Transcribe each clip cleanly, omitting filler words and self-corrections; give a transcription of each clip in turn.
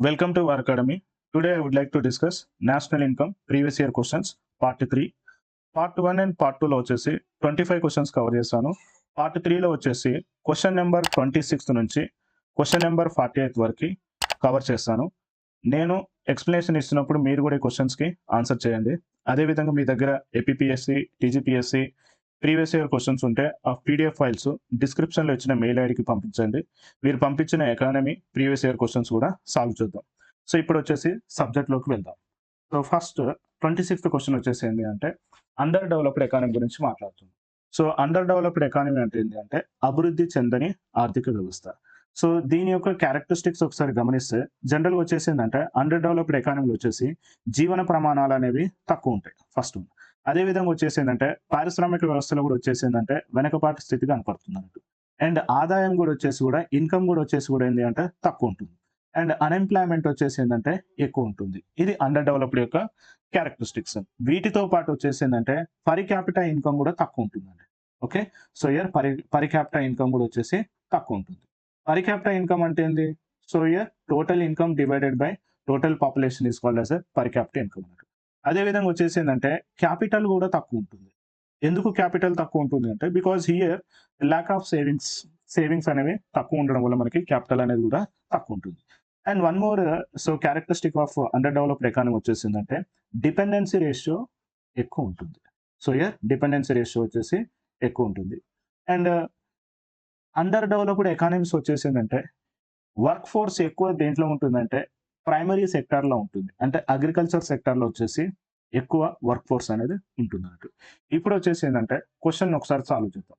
Welcome to our academy. Today I would like to discuss national income previous year questions part 3. Part 1 and part 2లో వచ్చేసి 25 questions cover చేశాను. Part 3లో వచ్చేసి question number 26 నుంచి question number 48 వరకు cover చేస్తాను. నేను explanation ఇస్తున్నప్పుడు మీరు కూడా ఈ క్వశ్చన్స్కి ఆన్సర్ చేయండి. అదేవిధంగా మీ దగ్గర APPSC, TGPSC previous year questions ఉంటే ఆ పీడిఎఫ్ ఫైల్స్ డిస్క్రిప్షన్లో ఇచ్చిన మెయిల్ ఐడికి పంపించండి. మీరు పంపించిన ఎకానమీ ప్రీవియస్ ఇయర్ క్వశ్చన్స్ కూడా సాల్వ్ చేద్దాం. సో ఇప్పుడు వచ్చేసి సబ్జెక్ట్లోకి వెళ్దాం. సో ఫస్ట్ 26th క్వశ్చన్ వచ్చేసి ఏంటి అంటే అండర్ డెవలప్డ్ ఎకానమీ గురించి మాట్లాడుతుంది. సో అండర్ డెవలప్డ్ ఎకానమీ అంటే ఏంటి అంటే అభివృద్ధి చెందని ఆర్థిక వ్యవస్థ. సో దీని యొక్క క్యారెక్టరిస్టిక్స్ ఒకసారి గమనిస్తే జనరల్గా వచ్చేసి ఏంటంటే అండర్ డెవలప్డ్ ఎకానమీలో వచ్చేసి జీవన ప్రమాణాలు అనేవి తక్కువ ఉంటాయి ఫస్ట్. అదేవిధంగా వచ్చేసి ఏంటంటే పారిశ్రామిక వ్యవస్థలో కూడా వచ్చేసి ఏంటంటే వెనకపాటి స్థితి కనపడుతుంది అన్నట్టు. అండ్ ఆదాయం కూడా వచ్చేసి కూడా ఇన్కమ్ కూడా వచ్చేసి కూడా ఏంటి అంటే తక్కువ ఉంటుంది. అండ్ అన్ఎంప్లాయ్మెంట్ వచ్చేసి ఏంటంటే ఎక్కువ ఉంటుంది. ఇది అండర్ డెవలప్డ్ యొక్క క్యారెక్టరిస్టిక్స్. వీటితో పాటు వచ్చేసి ఏంటంటే పర్ క్యాపిటల్ ఇన్కమ్ కూడా తక్కువ ఉంటుందండి. Okay, so year per capital income కూడా వచ్చేసి తక్కువ ఉంటుంది. పర్ క్యాపిటల్ ఇన్కమ్ అంటే ఏంది? So year total income divided by total population is called as per capital income అన్నట్టు. అదేవిధంగా వచ్చేసి ఏంటంటే క్యాపిటల్ కూడా తక్కువ ఉంటుంది. ఎందుకు క్యాపిటల్ తక్కువ ఉంటుంది అంటే because here lack of savings అనేవి తక్కువ ఉండడం వల్ల మనకి క్యాపిటల్ అనేది కూడా తక్కువ ఉంటుంది. And one more so characteristic of under developed economy వచ్చేసిందంటే డిపెండెన్సీ రేషియో ఎక్కువ ఉంటుంది. సో ఇయర్ డిపెండెన్సీ రేషియో వచ్చేసి ఎక్కువ ఉంటుంది. అండ్ అండర్ డెవలప్డ్ ఎకానమీస్ వచ్చేసిందంటే వర్క్ ఫోర్స్ ఎక్కువ దేంట్లో ఉంటుందంటే ప్రైమరీ సెక్టార్లో ఉంటుంది. అంటే అగ్రికల్చర్ సెక్టార్లో వచ్చేసి ఎక్కువ వర్క్ ఫోర్స్ అనేది ఉంటుంది అన్నట్టు. ఇప్పుడు వచ్చేసి ఏంటంటే క్వశ్చన్ ఒకసారి సాల్వ్ చేద్దాం.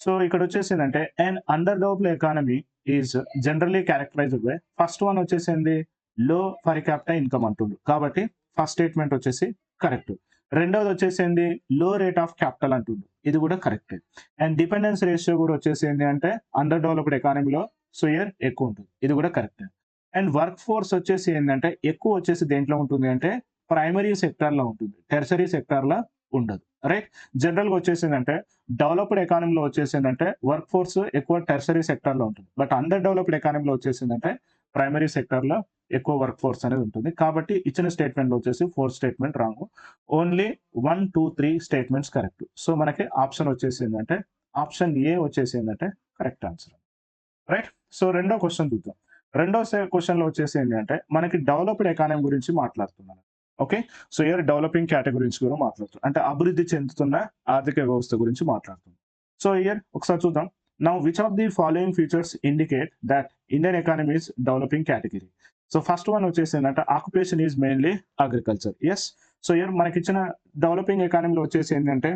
సో ఇక్కడ వచ్చేసి ఏంటంటే and under developed economy is generally characterised by first one వచ్చేసింది లో పర్ క్యాపిటల్ ఇన్కమ్ అంటుండ్రు కాబట్టి ఫస్ట్ స్టేట్మెంట్ వచ్చేసి కరెక్ట్. రెండవది వచ్చేసింది లో రేట్ ఆఫ్ క్యాపిటల్ అంటుండ్రు, ఇది కూడా కరెక్ట్. అండ్ డిపెండెన్స్ రేషియో కూడా వచ్చేసింది అంటే అండర్ డెవలప్డ్ ఎకానమీలో సో ఇయర్ ఎక్కువ ఉంటుంది, ఇది కూడా కరెక్ట్. అండ్ వర్క్ ఫోర్స్ వచ్చేసి ఏంటంటే ఎక్కువ వచ్చేసి దేంట్లో ఉంటుంది అంటే ప్రైమరీ సెక్టార్లో ఉంటుంది, టెర్సరీ సెక్టార్లో ఉండదు. రైట్, జనరల్గా వచ్చేసిందంటే డెవలప్డ్ ఎకానమీలో వచ్చేసిందంటే వర్క్ ఫోర్స్ ఎక్కువ టెర్సరీ సెక్టార్లో ఉంటుంది. బట్ అండర్ డెవలప్డ్ ఎకానమీలో వచ్చేసిందంటే ప్రైమరీ సెక్టార్లో ఎక్కువ వర్క్ ఫోర్స్ అనేది ఉంటుంది. కాబట్టి ఇచ్చిన స్టేట్మెంట్లో వచ్చేసి 4 statement wrong, only 1, 2, 3 statements correct. So మనకి ఆప్షన్ వచ్చేసిందంటే ఆప్షన్ ఏ వచ్చేసిందంటే కరెక్ట్ ఆన్సర్. రైట్, సో రెండో క్వశ్చన్ చూద్దాం. రెండో క్వశ్చన్లో వచ్చేసి ఏంటంటే మనకి డెవలప్డ్ ఎకానమీ గురించి మాట్లాడుతున్నాను. Okay, so year developing category గురించి కూడా మాట్లాడుతుంది, అంటే అభివృద్ధి చెందుతున్న ఆర్థిక వ్యవస్థ గురించి మాట్లాడుతుంది. సో ఇయర్ ఒకసారి చూద్దాం. Now which of the following features indicate that Indian economy is developing category? So first one వచ్చేసి ఏంటంటే occupation is mainly agriculture. Yes, so here మనకి ఇచ్చిన డెవలపింగ్ ఎకానమీలో వచ్చేసి ఏంటంటే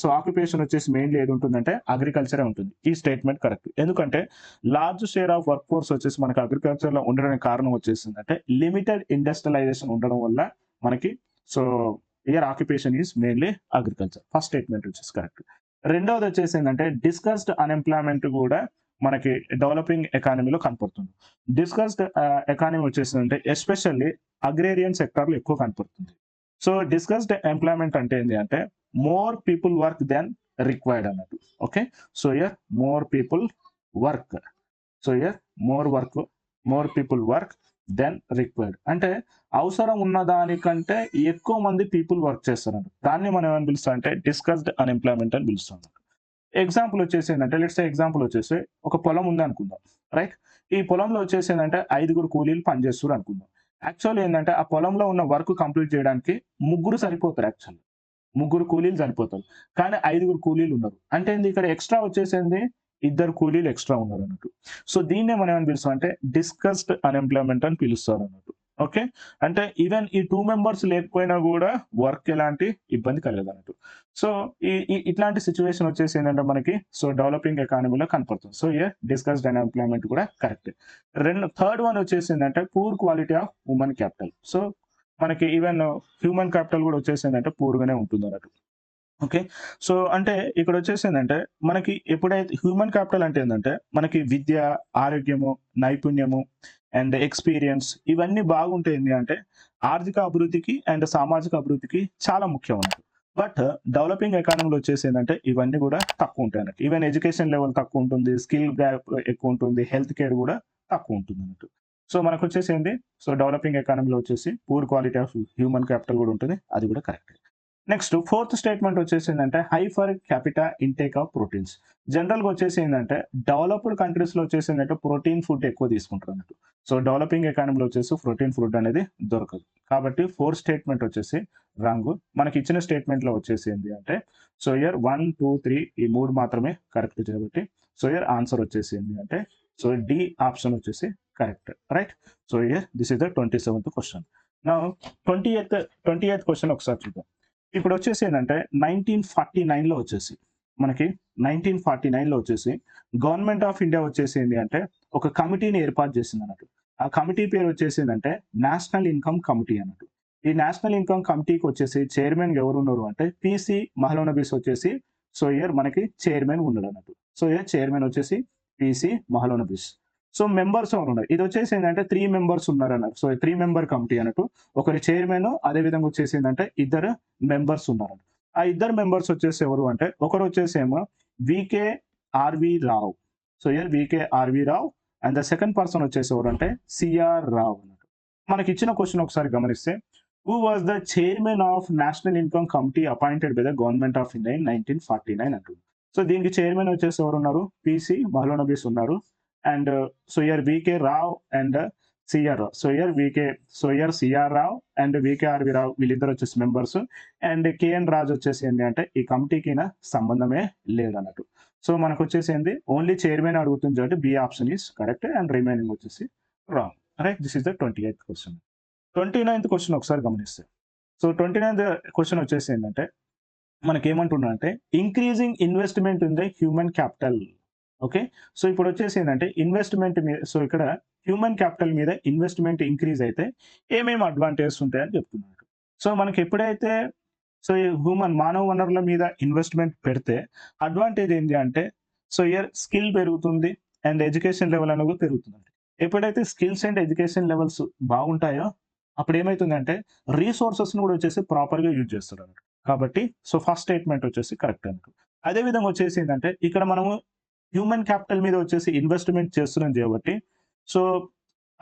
సో ఆక్యుపేషన్ వచ్చేసి మెయిన్లీ ఏది ఉంటుందంటే అగ్రికల్చరే ఉంటుంది. ఈ స్టేట్మెంట్ కరెక్ట్. ఎందుకంటే large share of work force వచ్చేసి మనకి అగ్రికల్చర్లో ఉండడానికి కారణం వచ్చేసిందంటే లిమిటెడ్ ఇండస్ట్రియలైజేషన్ ఉండడం వల్ల మనకి so year occupation is mainly agriculture. First statement వచ్చేసి కరెక్ట్. రెండవది వచ్చేసి ఏంటంటే డిస్కస్డ్ అన్ఎంప్లాయ్మెంట్ కూడా మనకి డెవలపింగ్ ఎకానమీలో కనపడుతుంది. డిస్కస్డ్ ఎకానమీ వచ్చేసిందంటే ఎస్పెషల్లీ అగ్రేరియన్ సెక్టార్లో ఎక్కువ కనపడుతుంది. సో డిస్కస్డ్ ఎంప్లాయ్మెంట్ అంటే ఏంటి అంటే more people work then required అన్నట్టు. Okay, so here more people work, so here more people work then required అంటే అవసరం ఉన్న దానికంటే ఎక్కువ మంది పీపుల్ వర్క్ చేస్తారు. దాన్ని మనం ఏమని పిలుస్తాం అంటే డిస్కస్డ్ అన్ఎంప్లాయ్మెంట్ అని పిలుస్తాం. ఎగ్జాంపుల్ వచ్చేసి ఏంటంటే లెట్స్ ఎగ్జాంపుల్ వచ్చేసి ఒక పొలం ఉంది అనుకుందాం. రైట్, ఈ పొలంలో వచ్చేసి ఏంటంటే 5 కూలీలు పనిచేస్తారు అనుకుందాం. యాక్చువల్ ఏంటంటే ఆ పొలంలో ఉన్న వర్క్ కంప్లీట్ చేయడానికి 3 సరిపోతారు. యాక్చువల్ 3 కూలీలు సరిపోతారు, కానీ 5 కూలీలు ఉన్నారు. అంటే ఇక్కడ ఎక్స్ట్రా వచ్చేసింది 2 కూలీలు ఎక్స్ట్రా ఉన్నారు అన్నట్టు. సో దీన్నే మనం ఏమని పిలుస్తాం అంటే డిస్కస్డ్ అన్ఎంప్లాయ్మెంట్ అని పిలుస్తారు అన్నట్టు. ఓకే, అంటే ఈవెన్ ఈ 2 మెంబర్స్ లేకపోయినా కూడా వర్క్ ఎలాంటి ఇబ్బంది కలగదు అన్నట్టు. సో ఇట్లాంటి సిచ్యువేషన్ వచ్చేసి ఏంటంటే మనకి సో డెవలపింగ్ ఎకానమీలో కనపడుతుంది. సో ఇయర్ డిస్కస్డ్ అన్ఎంప్లాయ్మెంట్ కూడా కరెక్ట్. థర్డ్ వన్ వచ్చేసి ఏంటంటే poor quality of human capital. So మనకి ఈవెన్ హ్యూమన్ క్యాపిటల్ కూడా వచ్చేసి ఏంటంటే పూర్గానే ఉంటుంది అన్నట్టు. ఓకే, సో అంటే ఇక్కడ వచ్చేసి ఏంటంటే మనకి ఎప్పుడైతే హ్యూమన్ క్యాపిటల్ అంటే ఏంటంటే మనకి విద్య, ఆరోగ్యము, నైపుణ్యము అండ్ ఎక్స్పీరియన్స్ ఇవన్నీ బాగుంటాయి అంటే ఆర్థిక అభివృద్ధికి అండ్ సామాజిక అభివృద్ధికి చాలా ముఖ్యం అన్నట్టు. బట్ డెవలపింగ్ ఎకానమీలో వచ్చేసి ఏంటంటే ఇవన్నీ కూడా తక్కువ ఉంటాయి అన్నట్టు. ఈవెన్ ఎడ్యుకేషన్ లెవెల్ తక్కువ ఉంటుంది, స్కిల్ గ్యాప్ ఎక్కువ ఉంటుంది, హెల్త్ కేర్ కూడా తక్కువ ఉంటుంది అన్నట్టు. సో మనకు వచ్చేసి ఏంది, సో డెవలపింగ్ ఎకానమీలో వచ్చేసి poor quality of human capital కూడా ఉంటుంది, అది కూడా కరెక్ట్. నెక్స్ట్ ఫోర్త్ స్టేట్మెంట్ వచ్చేసి ఏంటంటే high for capita intake of proteins. జనరల్గా వచ్చేసి ఏంటంటే డెవలప్డ్ కంట్రీస్లో వచ్చేసి ఏంటంటే ప్రోటీన్ ఫుడ్ ఎక్కువ తీసుకుంటారు అన్నట్టు. సో డెవలపింగ్ ఎకానమీలో వచ్చేసి ప్రోటీన్ ఫుడ్ అనేది దొరకదు. కాబట్టి ఫోర్త్ స్టేట్మెంట్ వచ్చేసి రాంగ్. మనకి ఇచ్చిన స్టేట్మెంట్లో వచ్చేసి ఏంటి అంటే సో ఇయర్ 1, 2, 3 ఈ 3 మాత్రమే కరెక్ట్ కాబట్టి సో ఇయర్ ఆన్సర్ వచ్చేసి ఏంటి అంటే సో డి ఆప్షన్ వచ్చేసి correct, right. So year this is the 27th question. నా 28th క్వశ్చన్ ఒకసారి చూద్దాం. ఇప్పుడు వచ్చేసి ఏంటంటే 1949లో వచ్చేసి మనకి 1949లో వచ్చేసి గవర్నమెంట్ ఆఫ్ ఇండియా వచ్చేసి ఏంటి అంటే ఒక కమిటీని ఏర్పాటు చేసింది అన్నట్టు. ఆ కమిటీ పేరు వచ్చేసి ఏంటంటే నేషనల్ ఇన్కమ్ కమిటీ అన్నట్టు. ఈ నేషనల్ ఇన్కమ్ కమిటీకి వచ్చేసి చైర్మన్ ఎవరు ఉన్నారు అంటే పిసి మహలోనబిస్ వచ్చేసి సో ఇయర్ మనకి చైర్మన్ ఉన్నాడు అన్నట్టు. సో ఇయర్ చైర్మన్ వచ్చేసి పిసి మహలోనబిస్. సో మెంబర్స్ ఎవరు ఉన్నారు, ఇది వచ్చేసి ఏంటంటే 3 మెంబర్స్ ఉన్నారు అన్నట్టు. సో 3 మెంబర్ కమిటీ అన్నట్టు. ఒకరి చైర్మన్, అదే విధంగా వచ్చేసి ఏంటంటే 2 మెంబర్స్ ఉన్నారు. ఆ 2 మెంబర్స్ వచ్చేసి ఎవరు అంటే ఒకరు వచ్చేసి ఏమో VK RV Rao. So here VK RV Rao and the second person వచ్చేసి ఎవరు అంటే సిఆర్ రావు అన్నట్టు. మనకి ఇచ్చిన క్వశ్చన్ ఒకసారి గమనిస్తే who was the chairman of national income committee appointed by the government of India in 1949 అంటుంది. సో దీనికి చైర్మన్ వచ్చేసి ఎవరు ఉన్నారు, పిసి మహలోనబిస్ ఉన్నారు. And so here VK Rao and CR Rao. So here CR Rao and V K R V Rao వీళ్ళిద్దరు వచ్చేసి మెంబర్స్. అండ్ కేఎన్ రాజు వచ్చేసి ఏంటి అంటే ఈ కమిటీకి సంబంధమే లేదు అన్నట్టు. సో మనకు వచ్చేసి ఏంది ఓన్లీ చైర్మన్ అడుగుతుంది కాబట్టి B option is correct and remaining వచ్చేసి wrong, right. This is the 28th question. 29th question ఒకసారి గమనిస్తే సో 29th క్వశ్చన్ వచ్చేసి ఏంటంటే మనకి ఏమంటున్నా అంటే increasing investment in the human capital. Okay, so ఇప్పుడు వచ్చేసి ఏంటంటే ఇన్వెస్ట్మెంట్ మీద, సో ఇక్కడ హ్యూమన్ క్యాపిటల్ మీద ఇన్వెస్ట్మెంట్ ఇంక్రీజ్ అయితే ఏమేమి అడ్వాంటేజెస్ ఉంటాయని చెప్తున్నారు. సో మనకి ఎప్పుడైతే సో ఈ మానవ వనరుల మీద ఇన్వెస్ట్మెంట్ పెడితే అడ్వాంటేజ్ ఏంటి అంటే సో ఇయర్ స్కిల్ పెరుగుతుంది అండ్ ఎడ్యుకేషన్ లెవెల్ అనేది కూడా పెరుగుతుంది. ఎప్పుడైతే స్కిల్స్ అండ్ ఎడ్యుకేషన్ లెవెల్స్ బాగుంటాయో అప్పుడు ఏమవుతుందంటే రీసోర్సెస్ని కూడా వచ్చేసి ప్రాపర్గా యూజ్ చేస్తారు అన్నట్టు. కాబట్టి సో ఫస్ట్ స్టేట్మెంట్ వచ్చేసి కరెక్ట్ అన్నట్టు. అదే విధంగా వచ్చేసి ఏంటంటే ఇక్కడ మనము హ్యూమన్ క్యాపిటల్ మీద వచ్చేసి ఇన్వెస్ట్మెంట్ చేస్తున్నాం కాబట్టి సో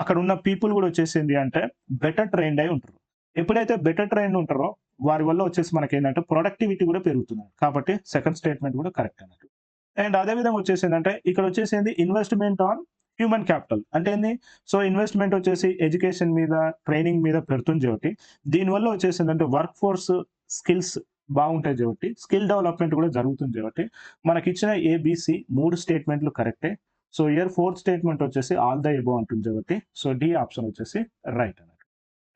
అక్కడ ఉన్న పీపుల్ కూడా వచ్చేసింది అంటే బెటర్ ట్రైన్డ్ అయి ఉంటారు. ఎప్పుడైతే బెటర్ ట్రైన్డ్ ఉంటారో వారి వల్ల వచ్చేసి మనకి ఏంటంటే ప్రొడక్టివిటీ కూడా పెరుగుతుంది. కాబట్టి సెకండ్ స్టేట్మెంట్ కూడా కరెక్ట్ అన్నట్టు. అండ్ అదే విధంగా వచ్చేసిందంటే ఇక్కడ వచ్చేసింది ఇన్వెస్ట్మెంట్ ఆన్ హ్యూమన్ క్యాపిటల్ అంటే ఏంది, సో ఇన్వెస్ట్మెంట్ వచ్చేసి ఎడ్యుకేషన్ మీద ట్రైనింగ్ మీద పెడుతుంది కాబట్టి దీనివల్ల వచ్చేసిందంటే వర్క్ ఫోర్స్ స్కిల్స్ బాగుంటాయి కాబట్టి స్కిల్ డెవలప్మెంట్ కూడా జరుగుతుంది కాబట్టి మనకి ఇచ్చిన ఏబిసి 3 స్టేట్మెంట్లు కరెక్టే. సో ఇయర్ 4th స్టేట్మెంట్ వచ్చేసి ఆల్ ద ఎబో అంటుంది కాబట్టి సో డి ఆప్షన్ వచ్చేసి రైట్ అన్నట్టు.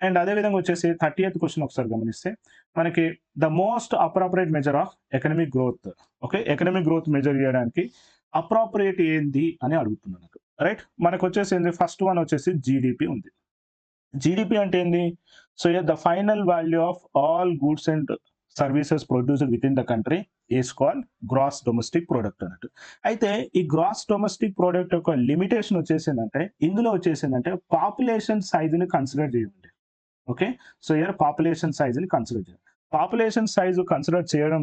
అండ్ అదే విధంగా వచ్చేసి 30th క్వశ్చన్ ఒకసారి గమనిస్తే మనకి the most appropriate measure of economic growth. Okay, economic growth measure చేయడానికి అప్రాపరియేట్ ఏంది అని అడుగుతున్నాను, రైట్. మనకు వచ్చేసి ఏంది ఫస్ట్ వన్ వచ్చేసి జీడిపి ఉంది. జీడిపి అంటే ఏంది, so the final value of all goods and services produced with in the country is called gross domestic product అన్నట్టు. అయితే ఈ గ్రాస్ డొమెస్టిక్ ప్రోడక్ట్ యొక్క లిమిటేషన్ వచ్చేసిందంటే ఇందులో వచ్చేసిందంటే పాపులేషన్ సైజుని కన్సిడర్ చేయండి. ఓకే, సో ఇయర్ పాపులేషన్ సైజుని కన్సిడర్ చేయాలి. పాపులేషన్ సైజు కన్సిడర్ చేయడం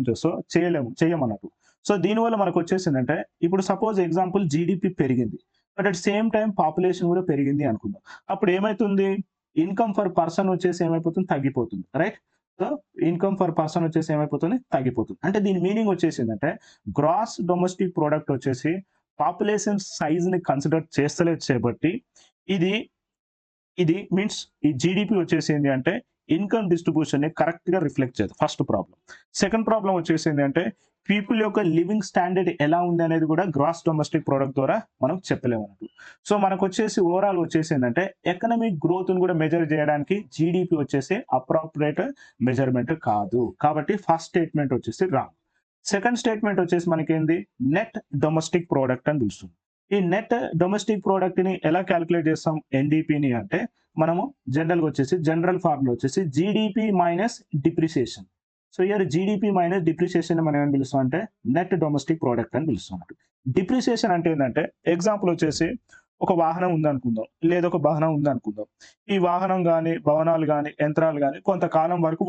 చేయమన్నట్టు. సో దీనివల్ల మనకు వచ్చేసిందంటే ఇప్పుడు సపోజ్ ఎగ్జాంపుల్ జీడిపి పెరిగింది but at same time population కూడా పెరిగింది అనుకుందాం. అప్పుడు ఏమైతుంది, ఇన్కమ్ ఫర్ పర్సన్ వచ్చేసి ఏమైపోతుంది, తగ్గిపోతుంది, right. So income for person వచ్చేసి ఏమైపోతుంది, తగ్గిపోతుంది. అంటే దీని మీనింగ్ వచ్చేసిందంటే గ్రాస్ డొమెస్టిక్ ప్రోడక్ట్ వచ్చేసి పాపులేషన్ సైజ్ని కన్సిడర్ చేస్తలేదు కాబట్టి ఇది మీన్స్ ఈ జీడిపి వచ్చేసింది అంటే ఇన్కమ్ డిస్ట్రిబ్యూషన్ ని కరెక్ట్ గా రిఫ్లెక్ట్ చేయదు, ఫస్ట్ ప్రాబ్లం. సెకండ్ ప్రాబ్లం వచ్చేసింది అంటే పీపుల్ యొక్క లివింగ్ స్టాండర్డ్ ఎలా ఉంది అనేది కూడా గ్రాస్ డొమెస్టిక్ ప్రోడక్ట్ ద్వారా మనం చెప్పలేము అన్నట్టు. సో మనకు వచ్చేసి ఓవరాల్ వచ్చేసింది అంటే ఎకనామిక్ గ్రోత్ ని కూడా మెజర్ చేయడానికి జీడిపి వచ్చేసి అప్రాపరియేట్ మెజర్మెంట్ కాదు. కాబట్టి ఫస్ట్ స్టేట్మెంట్ వచ్చేసి రాంగ్. సెకండ్ స్టేట్మెంట్ వచ్చేసి మనకేంది నెట్ డొమెస్టిక్ ప్రోడక్ట్ అని పిలుస్తుంది. ఈ నెట్ డొమెస్టిక్ ప్రోడక్ట్ ని ఎలా క్యాలిక్యులేట్ చేస్తాం ఎన్డిపిని అంటే మనము జనరల్గా వచ్చేసి జనరల్ ఫార్ములా వచ్చేసి GDP minus depreciation. So year GDP minus depreciation మనం ఏం పిలుస్తాం అంటే నెట్ డొమెస్టిక్ ప్రోడక్ట్ అని పిలుస్తాం. డిప్రిసియేషన్ అంటే ఏంటంటే ఎగ్జాంపుల్ వచ్చేసి ఒక వాహనం ఉందనుకుందాం, లేదా ఒక భవనం ఉందనుకుందాం. ఈ వాహనం కానీ భవనాలు కానీ యంత్రాలు కానీ కొంతకాలం వరకు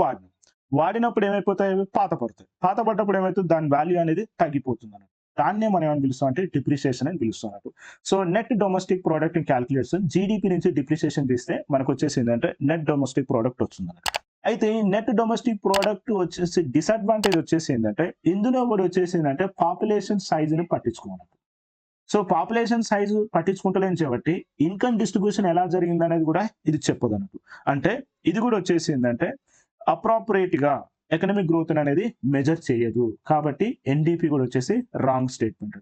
వాడినప్పుడు ఏమైపోతాయి, పాత పడతాయి. పాత పడ్డప్పుడు ఏమవుతుంది, దాని వాల్యూ అనేది తగ్గిపోతుంది అన్నట్టు. దాన్నే మనం ఏమని పిలుస్తాం అంటే డిప్రిసియేషన్ అని పిలుస్తాం అన్నట్టు. So net domestic product calculates GDP నుంచి డిప్రిసియేషన్ తీస్తే మనకు వచ్చేసి ఏంటంటే నెట్ డొమెస్టిక్ ప్రోడక్ట్ వస్తుంది అన్నట్టు. అయితే ఈ నెట్ డొమెస్టిక్ ప్రోడక్ట్ వచ్చేసి డిసడ్వాంటేజ్ వచ్చేసి ఏంటంటే ఇందులో కూడా వచ్చేసి ఏంటంటే పాపులేషన్ సైజుని పట్టించుకోవాలి. సో పాపులేషన్ సైజు పట్టించుకుంటలేని కాబట్టి ఇన్కమ్ డిస్ట్రిబ్యూషన్ ఎలా జరిగింది అనేది కూడా ఇది చెప్పదు అన్నట్టు. అంటే ఇది కూడా వచ్చేసి ఏంటంటే అప్రాపరేట్ గా ఎకనామిక్ గ్రోత్ అనేది మెజర్ చేయదు. కాబట్టి ఎన్డిపి కూడా వచ్చేసి రాంగ్ స్టేట్మెంట్.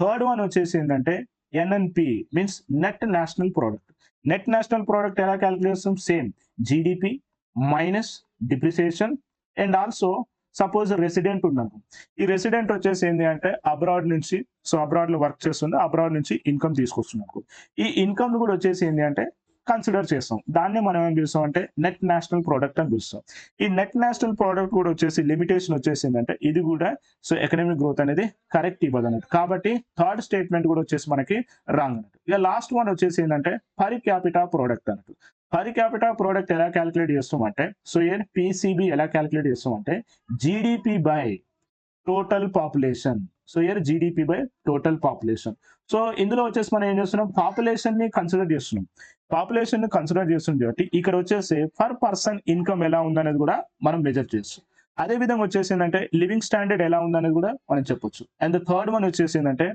థర్డ్ వన్ వచ్చేసి ఏంటంటే NNP means net national product. Net national product ఎలా క్యాలిక్యులేట్ చేస్తాం? Same GDP minus depreciation and also suppose resident ఉన్నాను. ఈ రెసిడెంట్ వచ్చేసి ఏంటి అంటే అబ్రాడ్ నుంచి, సో అబ్రాడ్ లో వర్క్ చేస్తుంది, అబ్రాడ్ నుంచి ఇన్కమ్ తీసుకొస్తున్నాను. ఈ ఇన్కమ్ కూడా వచ్చేసి ఏంటి అంటే కన్సిడర్ చేస్తాం. దాన్ని మనం ఏం పిలుస్తాం అంటే నెట్ నేషనల్ ప్రోడక్ట్ అని పిలుస్తాం. ఈ నెట్ నేషనల్ ప్రోడక్ట్ కూడా వచ్చేసి లిమిటేషన్ వచ్చేసి ఏంటంటే ఇది కూడా సో ఎకనామిక్ గ్రోత్ అనేది కరెక్ట్ ఇవ్వదు అన్నట్టు. కాబట్టి థర్డ్ స్టేట్మెంట్ కూడా వచ్చేసి మనకి రాంగ్ అన్నట్టు. ఇక లాస్ట్ వన్ వచ్చేసి ఏంటంటే పర్ క్యాపిటా ప్రోడక్ట్ అన్నట్టు. పర్ క్యాపిటా ప్రోడక్ట్ ఎలా క్యాలిక్యులేట్ చేస్తామంటే సో ఏ పీసీబీ ఎలా క్యాలిక్యులేట్ చేస్తామంటే GDP by total population. So year GDP by total population. So ఇందులో వచ్చేసి మనం ఏం చేస్తున్నాం? పాపులేషన్ ని కన్సిడర్ చేస్తున్నాం. పాపులేషన్ ని కన్సిడర్ చేస్తుంది కాబట్టి ఇక్కడ వచ్చేసి పర్ పర్సన్ ఇన్కమ్ ఎలా ఉందనేది కూడా మనం మెజర్ చేస్తాం. అదే విధంగా వచ్చేసి ఏంటంటే లివింగ్ స్టాండర్డ్ ఎలా ఉందనేది కూడా మనం చెప్పొచ్చు. అండ్ థర్డ్ వన్ వచ్చేసి ఏంటంటే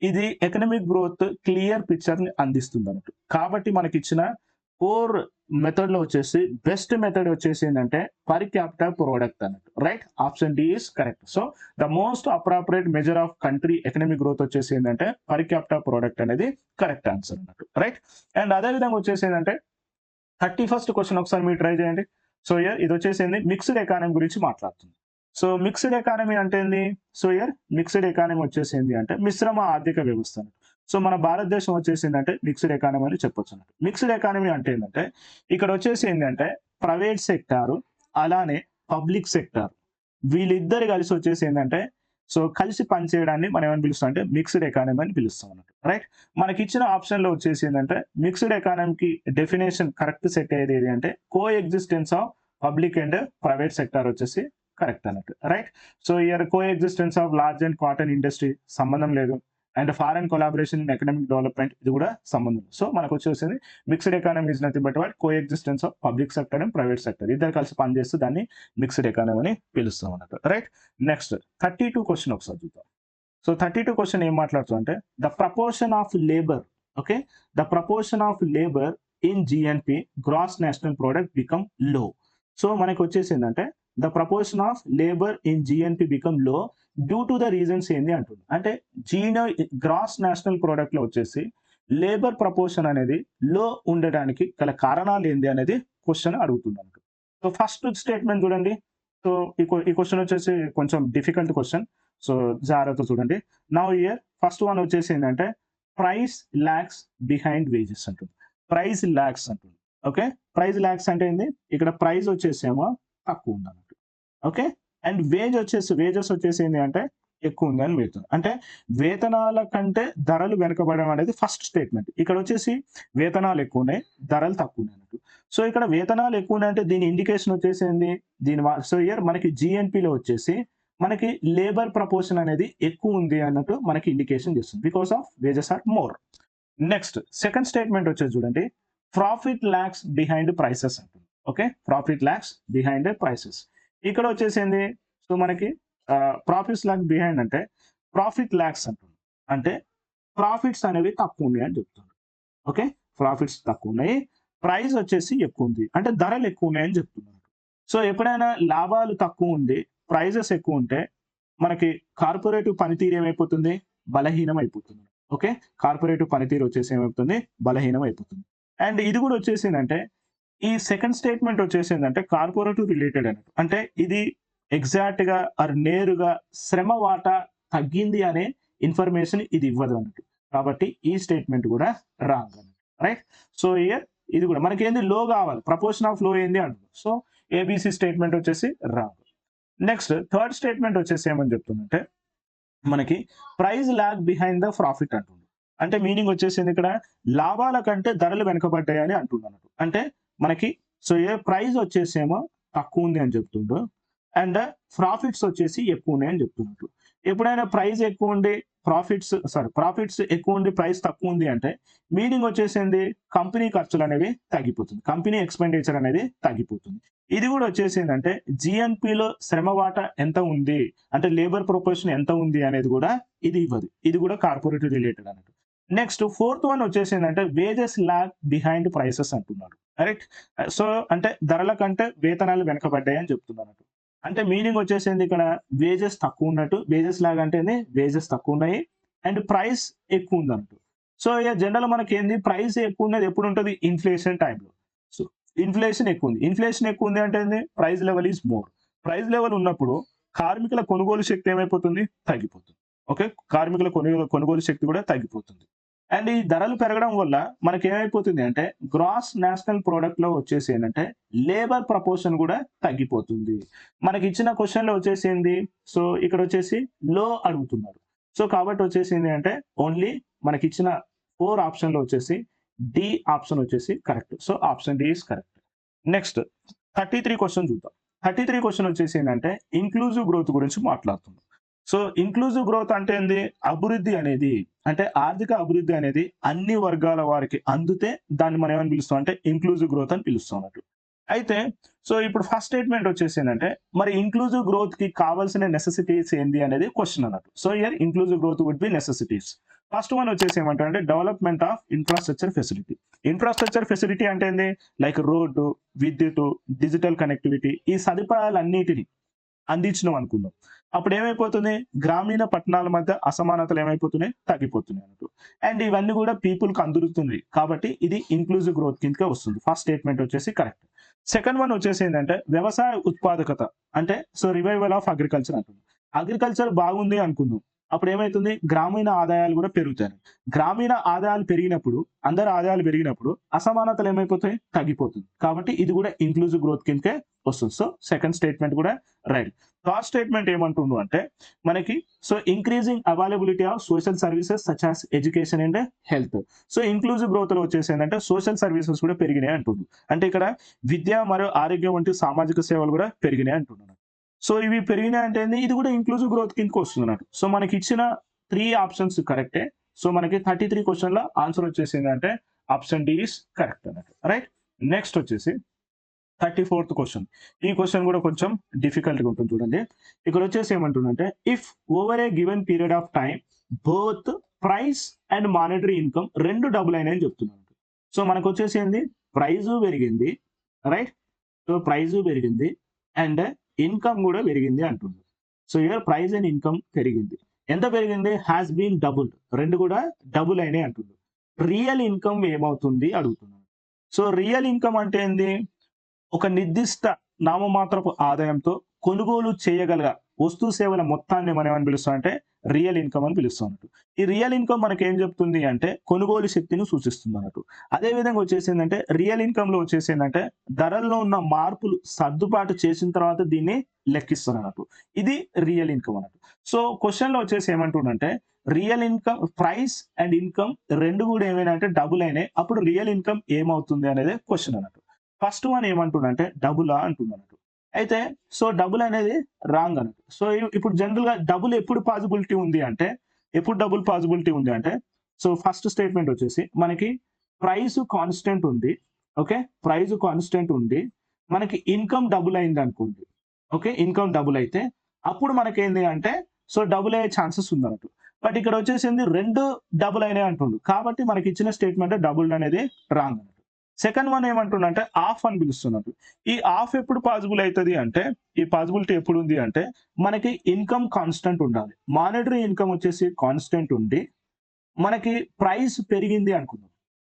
ఇది ఎకనామిక్ గ్రోత్ క్లియర్ పిక్చర్ ని అందిస్తుంది అన్నట్టు. కాబట్టి మనకి ఇచ్చిన 4 మెథడ్ లో వచ్చేసి బెస్ట్ మెథడ్ వచ్చేసి ఏంటంటే పర్ క్యాపిటల్ ప్రోడక్ట్ అన్నట్టు. Right, option D is correct. So the most appropriate measure of country economic growth వచ్చేసి ఏంటంటే పర్ క్యాపిటల్ ప్రోడక్ట్ అనేది కరెక్ట్ ఆన్సర్ అన్నట్టు. రైట్, అండ్ అదే విధంగా వచ్చేసి ఏంటంటే 31st క్వశ్చన్ ఒకసారి మీరు ట్రై చేయండి. సో ఇయర్ ఇది వచ్చేసి మిక్స్డ్ ఎకానమీ గురించి మాట్లాడుతుంది. సో మిక్స్డ్ ఎకానమీ అంటే ఏంది? సో ఇయర్ మిక్స్డ్ ఎకానమీ వచ్చేసి ఏంటి అంటే మిశ్రమ ఆర్థిక వ్యవస్థ. సో మన భారతదేశం వచ్చేసి ఏంటంటే మిక్స్డ్ ఎకానమీ అని చెప్పొచ్చు అన్నట్టు. మిక్స్డ్ ఎకానమీ అంటే ఏంటంటే ఇక్కడ వచ్చేసి ఏంటంటే ప్రైవేట్ సెక్టారు అలానే పబ్లిక్ సెక్టార్ వీళ్ళిద్దరు కలిసి వచ్చేసి ఏంటంటే సో కలిసి పనిచేయడాన్ని మనం ఏమని పిలుస్తాం అంటే మిక్స్డ్ ఎకానమీ అని పిలుస్తాం అన్నట్టు. రైట్, మనకి ఇచ్చిన ఆప్షన్ లో వచ్చేసి ఏంటంటే మిక్స్డ్ ఎకానమీకి డెఫినేషన్ కరెక్ట్ సెట్ అయ్యేది ఏది అంటే coexistence of public and private sector వచ్చేసి కరెక్ట్ అన్నట్టు. Right, so here coexistence of large and cotton industry సంబంధం లేదు. And foreign collaboration in economic development ఇది కూడా సంబంధం. సో మనకు వచ్చేసింది mixed economy is nothing but coexistence of public sector and private sector ఇద్దరు కలిసి పనిచేస్తూ దాన్ని మిక్స్డ్ ఎకానమీ అని పిలుస్తాం అన్నట్టు. రైట్, నెక్స్ట్ 32 క్వశ్చన్ ఒకసారి చూద్దాం. సో 32 క్వశ్చన్ ఏం మాట్లాడుతుంది అంటే the proportion of labour, okay, the proportion of labour in GNP gross national product become low. So మనకి వచ్చేసి ఏంటంటే the proportion of labour in GNP become low due to the reasons ఏంది అంటుంది. అంటే gross national product లో వచ్చేసి labour proportion అనేది లో ఉండడానికి గల కారణాలు ఏంది అనేది క్వశ్చన్ అడుగుతుంది అన్నట్టు. సో ఫస్ట్ స్టేట్మెంట్ చూడండి. సో ఈ క్వశ్చన్ వచ్చేసి కొంచెం డిఫికల్ట్ క్వశ్చన్. సో జాగ్రత్త చూడండి. నౌ ఇయర్ ఫస్ట్ వన్ వచ్చేసి ఏంటంటే ప్రైస్ లాగ్స్ బిహైండ్ వేజెస్ అంటుంది. ప్రైస్ లాగ్స్ అంటుంది. ఓకే, ప్రైస్ లాగ్స్ అంటే ఏంది? ఇక్కడ ప్రైస్ వచ్చేసేమో తక్కువ ఉంది అన్నట్టు. ఓకే, అండ్ వేజెస్ వచ్చేసి ఏంటి అంటే ఎక్కువ ఉంది అని వేతనం. అంటే వేతనాల కంటే ధరలు వెనకబడడం అనేది ఫస్ట్ స్టేట్మెంట్. ఇక్కడ వచ్చేసి వేతనాలు ఎక్కువ ఉన్నాయి, ధరలు తక్కువ ఉన్నాయి అన్నట్టు. సో ఇక్కడ వేతనాలు ఎక్కువ ఉన్నాయి అంటే దీని ఇండికేషన్ వచ్చేసి ఏంది? సో ఇయర్ మనకి జిఎన్పిలో వచ్చేసి మనకి లేబర్ ప్రపోర్షన్ అనేది ఎక్కువ ఉంది అన్నట్టు మనకి ఇండికేషన్ చేస్తుంది because of wages are more. Next second statement వచ్చేసి చూడండి ప్రాఫిట్ లాగ్స్ బిహైండ్ ప్రైసెస్ అంటుంది. Okay, profit lags behind prices. ఇక్కడ వచ్చేసి ఏంది? సో మనకి ప్రాఫిట్స్ లాగ్ బిహైండ్ అంటే ప్రాఫిట్ లాగ్స్ అంటుంది. అంటే ప్రాఫిట్స్ అనేవి తక్కువ ఉన్నాయి అని చెప్తున్నారు. ఓకే, ప్రాఫిట్స్ తక్కువ ఉన్నాయి, ప్రైస్ వచ్చేసి ఎక్కువ ఉంది అంటే ధరలు ఎక్కువ ఉన్నాయని చెప్తున్నారు. సో ఎప్పుడైనా లాభాలు తక్కువ ఉంది ప్రైజెస్ ఎక్కువ ఉంటే మనకి కార్పొరేటివ్ పనితీరు ఏమైపోతుంది? బలహీనం అయిపోతుంది. ఓకే, కార్పొరేటివ్ పనితీరు వచ్చేసి ఏమైపోతుంది? బలహీనం అయిపోతుంది. అండ్ ఇది కూడా వచ్చేసిందంటే ఈ సెకండ్ స్టేట్మెంట్ వచ్చేసిందంటే కార్పొరేటివ్ రిలేటెడ్ అన్నట్టు. అంటే ఇది ఎగ్జాక్ట్ గా ఆర్ నేరుగా శ్రమ వాటా తగ్గింది అనే ఇన్ఫర్మేషన్ ఇది ఇవ్వదు అన్నట్టు. కాబట్టి ఈ స్టేట్మెంట్ కూడా రాంగ్ అన్నట్టు. రైట్, సో ఇయర్ ఇది కూడా మనకి ఏంది? లో కావాలి, ప్రపోర్షన్ ఆఫ్ లో ఏంది అంటుంది. సో ఏబిసి స్టేట్మెంట్ వచ్చేసి రాంగ్. నెక్స్ట్ థర్డ్ స్టేట్మెంట్ వచ్చేసి ఏమని చెప్తుందంటే మనకి price lag behind the profit అంటుంది. అంటే మీనింగ్ వచ్చేసింది ఇక్కడ లాభాల కంటే ధరలు వెనకబడ్డాయి అని అంటున్నట్టు. అంటే మనకి సో ఏ ప్రైస్ వచ్చేసేమో తక్కువ ఉంది అని చెప్తుండ్రు అండ్ ప్రాఫిట్స్ వచ్చేసి ఎక్కువ ఉన్నాయి అని చెప్తున్నట్టు. ఎప్పుడైనా ప్రైస్ ఎక్కువ ఉండి ప్రాఫిట్స్ ఎక్కువ ఉండి ప్రైస్ తక్కువ ఉంది అంటే మీనింగ్ వచ్చేసింది కంపెనీ ఖర్చులు అనేవి తగ్గిపోతుంది, కంపెనీ ఎక్స్పెండిచర్ అనేది తగ్గిపోతుంది. ఇది కూడా వచ్చేసిందంటే జిఎన్పిలో శ్రమ వాటా ఎంత ఉంది అంటే లేబర్ ప్రొపోర్షన్ ఎంత ఉంది అనేది కూడా ఇది ఇవ్వదు. ఇది కూడా కార్పొరేట్ రిలేటెడ్ అన్నట్టు. నెక్స్ట్ ఫోర్త్ వన్ వచ్చేసిందంటే వేజెస్ లాగ్ బిహైండ్ ప్రైసెస్ అంటున్నారు. కరెక్ట్. సో అంటే ధరల కంటే వేతనాలు వెనకబడ్డాయి అని చెప్తున్నారు. అంటే మీనింగ్ వచ్చేసింది ఇక్కడ వేజెస్ తక్కువ ఉన్నట్టు, వేజెస్ లాగా అంటే వేజెస్ తక్కువ ఉన్నాయి అండ్ ప్రైస్ ఎక్కువ ఉంది అన్నట్టు. సో ఇక జనరల్ మనకి ఏంది ప్రైస్ ఎక్కువ ఉన్నది ఎప్పుడు ఉంటుంది, ఇన్ఫ్లేషన్ టైంలో. సో ఇన్ఫ్లేషన్ ఎక్కువ ఉంది, ఇన్ఫ్లేషన్ ఎక్కువ ఉంది అంటే price level is more. Price level ఉన్నప్పుడు కార్మికుల కొనుగోలు శక్తి ఏమైపోతుంది, తగ్గిపోతుంది. ఓకే, కార్మికుల కొనుగోలు శక్తి కూడా తగ్గిపోతుంది. అండ్ ఈ ధరలు పెరగడం వల్ల మనకి ఏమైపోతుంది అంటే గ్రాస్ నేషనల్ ప్రోడక్ట్ లో వచ్చేసి ఏంటంటే లేబర్ ప్రపోర్షన్ కూడా తగ్గిపోతుంది. మనకి ఇచ్చిన క్వశ్చన్ లో వచ్చేసింది సో ఇక్కడ వచ్చేసి లో అడుగుతున్నారు. సో కాబట్టి వచ్చేసింది అంటే ఓన్లీ మనకి ఇచ్చిన 4 ఆప్షన్ లో వచ్చేసి డి ఆప్షన్ వచ్చేసి correct. So option D is correct. Next 33 question చూద్దాం. 33 క్వశ్చన్ వచ్చేసి ఏంటంటే ఇంక్లూజివ్ గ్రోత్ గురించి మాట్లాడుతున్నాం. సో ఇంక్లూజివ్ గ్రోత్ అంటే ఏంది, అభివృద్ధి అనేది అంటే ఆర్థిక అభివృద్ధి అనేది అన్ని వర్గాల వారికి అందితే దాన్ని మనం ఏమని పిలుస్తాం అంటే ఇంక్లూజివ్ గ్రోత్ అని పిలుస్తాం అన్నట్టు. అయితే సో ఇప్పుడు ఫస్ట్ స్టేట్మెంట్ వచ్చేసి ఏంటంటే మరి ఇంక్లూజివ్ గ్రోత్ కి కావాల్సిన నెసెసిటీస్ ఏంది అనేది క్వశ్చన్ అన్నట్టు. So here inclusive growth would be necessities. First one వచ్చేసి ఏమంటారంటే development of infrastructure facility. Infrastructure facility అంటే ఏంది, లైక్ రోడ్డు, విద్యుత్, డిజిటల్ కనెక్టివిటీ, ఈ సదుపాయాలన్నిటిని అందించడం అనుకుందాం. అప్పుడు ఏమైపోతుంది, గ్రామీణ పట్టణాల మధ్య అసమానతలు ఏమైపోతున్నాయి, తగ్గిపోతున్నాయి అన్నట్టు. అండ్ ఇవన్నీ కూడా పీపుల్ కి అందుతుంది కాబట్టి ఇది ఇంక్లూజివ్ గ్రోత్ కిందకే వస్తుంది. ఫస్ట్ స్టేట్మెంట్ వచ్చేసి కరెక్ట్. సెకండ్ వన్ వచ్చేసి ఏంటంటే వ్యవసాయ ఉత్పాదకత అంటే సో రివైవల్ ఆఫ్ అగ్రికల్చర్ అంటుంది. అగ్రికల్చర్ బాగుంది అనుకుందాం, అప్పుడు ఏమైతుంది, గ్రామీణ ఆదాయాలు కూడా పెరుగుతాయి. గ్రామీణ ఆదాయాలు పెరిగినప్పుడు, అందరి ఆదాయాలు పెరిగినప్పుడు అసమానతలు ఏమైపోతాయి, తగ్గిపోతుంది. కాబట్టి ఇది కూడా ఇంక్లూజివ్ గ్రోత్ కిందకే వస్తుంది. సో సెకండ్ స్టేట్మెంట్ కూడా రైట్. థర్డ్ స్టేట్మెంట్ ఏమంటుండు అంటే మనకి so increasing availability of social services such as education and health. So inclusive growth లో వచ్చేసి ఏంటంటే సోషల్ సర్వీసెస్ కూడా పెరిగినాయి అంటుంది. అంటే ఇక్కడ విద్య మరియు ఆరోగ్యం వంటి సామాజిక సేవలు కూడా పెరిగినాయి అంటున్నారు. సో ఇవి పెరిగినాయి అంటే ఇది కూడా ఇంక్లూజివ్ గ్రోత్ కిందకి వస్తుంది అన్నట్టు. సో మనకి ఇచ్చిన 3 ఆప్షన్స్ కరెక్టే. సో మనకి 33 క్వశ్చన్ లో ఆన్సర్ వచ్చేసింది అంటే ఆప్షన్ డి ఇస్ కరెక్ట్ అన్నట్టు. రైట్. నెక్స్ట్ వచ్చేసి 34th క్వశ్చన్. ఈ క్వశ్చన్ కూడా కొంచెం డిఫికల్ట్ గా ఉంటుంది చూడండి. ఇక్కడ వచ్చేసి ఏమంటుందంటే if over a given period of time both price and monetary income రెండు డబుల్ అయినాయని చెప్తున్నాను. సో మనకు వచ్చేసి ఏంది, ప్రైస్ పెరిగింది, రైట్. సో ప్రైస్ పెరిగింది అండ్ ఇన్కమ్ కూడా పెరిగింది అంటుంది. So year price and income పెరిగింది. ఎంత పెరిగింది, హ్యాస్ బీన్ డబుల్, రెండు కూడా డబుల్ అయినాయి అంటుంది. రియల్ ఇన్కమ్ ఏమవుతుంది అడుగుతున్నాను. సో రియల్ ఇన్కమ్ అంటే ఏంది, ఒక నిర్దిష్ట నామమాత్రపు ఆదాయంతో కొనుగోలు చేయగల వస్తు సేవల మొత్తాన్ని మనం ఏమని పిలుస్తాం అంటే రియల్ ఇన్కమ్ అని పిలుస్తాం అన్నట్టు. ఈ రియల్ ఇన్కమ్ మనకి ఏం చెప్తుంది అంటే కొనుగోలు శక్తిని సూచిస్తుంది అన్నట్టు. అదే విధంగా వచ్చేసిందంటే రియల్ ఇన్కమ్ లో వచ్చేసిందంటే ధరల్లో ఉన్న మార్పులు సర్దుబాటు చేసిన తర్వాత దీన్ని లెక్కిస్తారు అన్నట్టు. ఇది రియల్ ఇన్కమ్ అన్నట్టు. సో క్వశ్చన్ లో వచ్చేసి ఏమంటుండంటే real income, price and income రెండు కూడా ఏమైనా అంటే డబుల్ అయినాయి, అప్పుడు రియల్ ఇన్కమ్ ఏమవుతుంది అనేది క్వశ్చన్ అన్నట్టు. ఫస్ట్ వన్ ఏమంటుండంటే డబులా అంటున్నట్టు. అయితే సో డబుల్ అనేది రాంగ్ అన్నట్టు. సో ఇప్పుడు జనరల్ గా డబుల్ ఎప్పుడు పాసిబిలిటీ ఉంది అంటే, ఎప్పుడు డబుల్ పాసిబిలిటీ ఉంది అంటే సో ఫస్ట్ స్టేట్మెంట్ వచ్చేసి మనకి ప్రైస్ కాన్స్టెంట్ ఉంది, ఓకే, ప్రైస్ కాన్స్టెంట్ ఉంది, మనకి ఇన్కమ్ డబుల్ అయింది అనుకోండి, ఓకే, ఇన్కమ్ డబుల్ అయితే అప్పుడు మనకి ఏంటి అంటే సో డబుల్ అయ్యే ఛాన్సెస్ ఉంది అన్నట్టు. బట్ ఇక్కడ వచ్చేసింది రెండు డబుల్ అయినాయి అంటుండు కాబట్టి మనకి ఇచ్చిన స్టేట్మెంట్ డబుల్ అనేది రాంగ్ అన్నట్టు. సెకండ్ వన్ ఏమంటుండంటే ఆఫ్ అని పిలుస్తున్నట్టు. ఈ ఆఫ్ ఎప్పుడు పాసిబుల్ అవుతుంది అంటే, ఈ పాసిబిలిటీ ఎప్పుడు ఉంది అంటే మనకి ఇన్కమ్ కాన్స్టెంట్ ఉండాలి, మానిటరీ ఇన్కమ్ వచ్చేసి కాన్స్టెంట్ ఉండి మనకి ప్రైస్ పెరిగింది అనుకుందాం.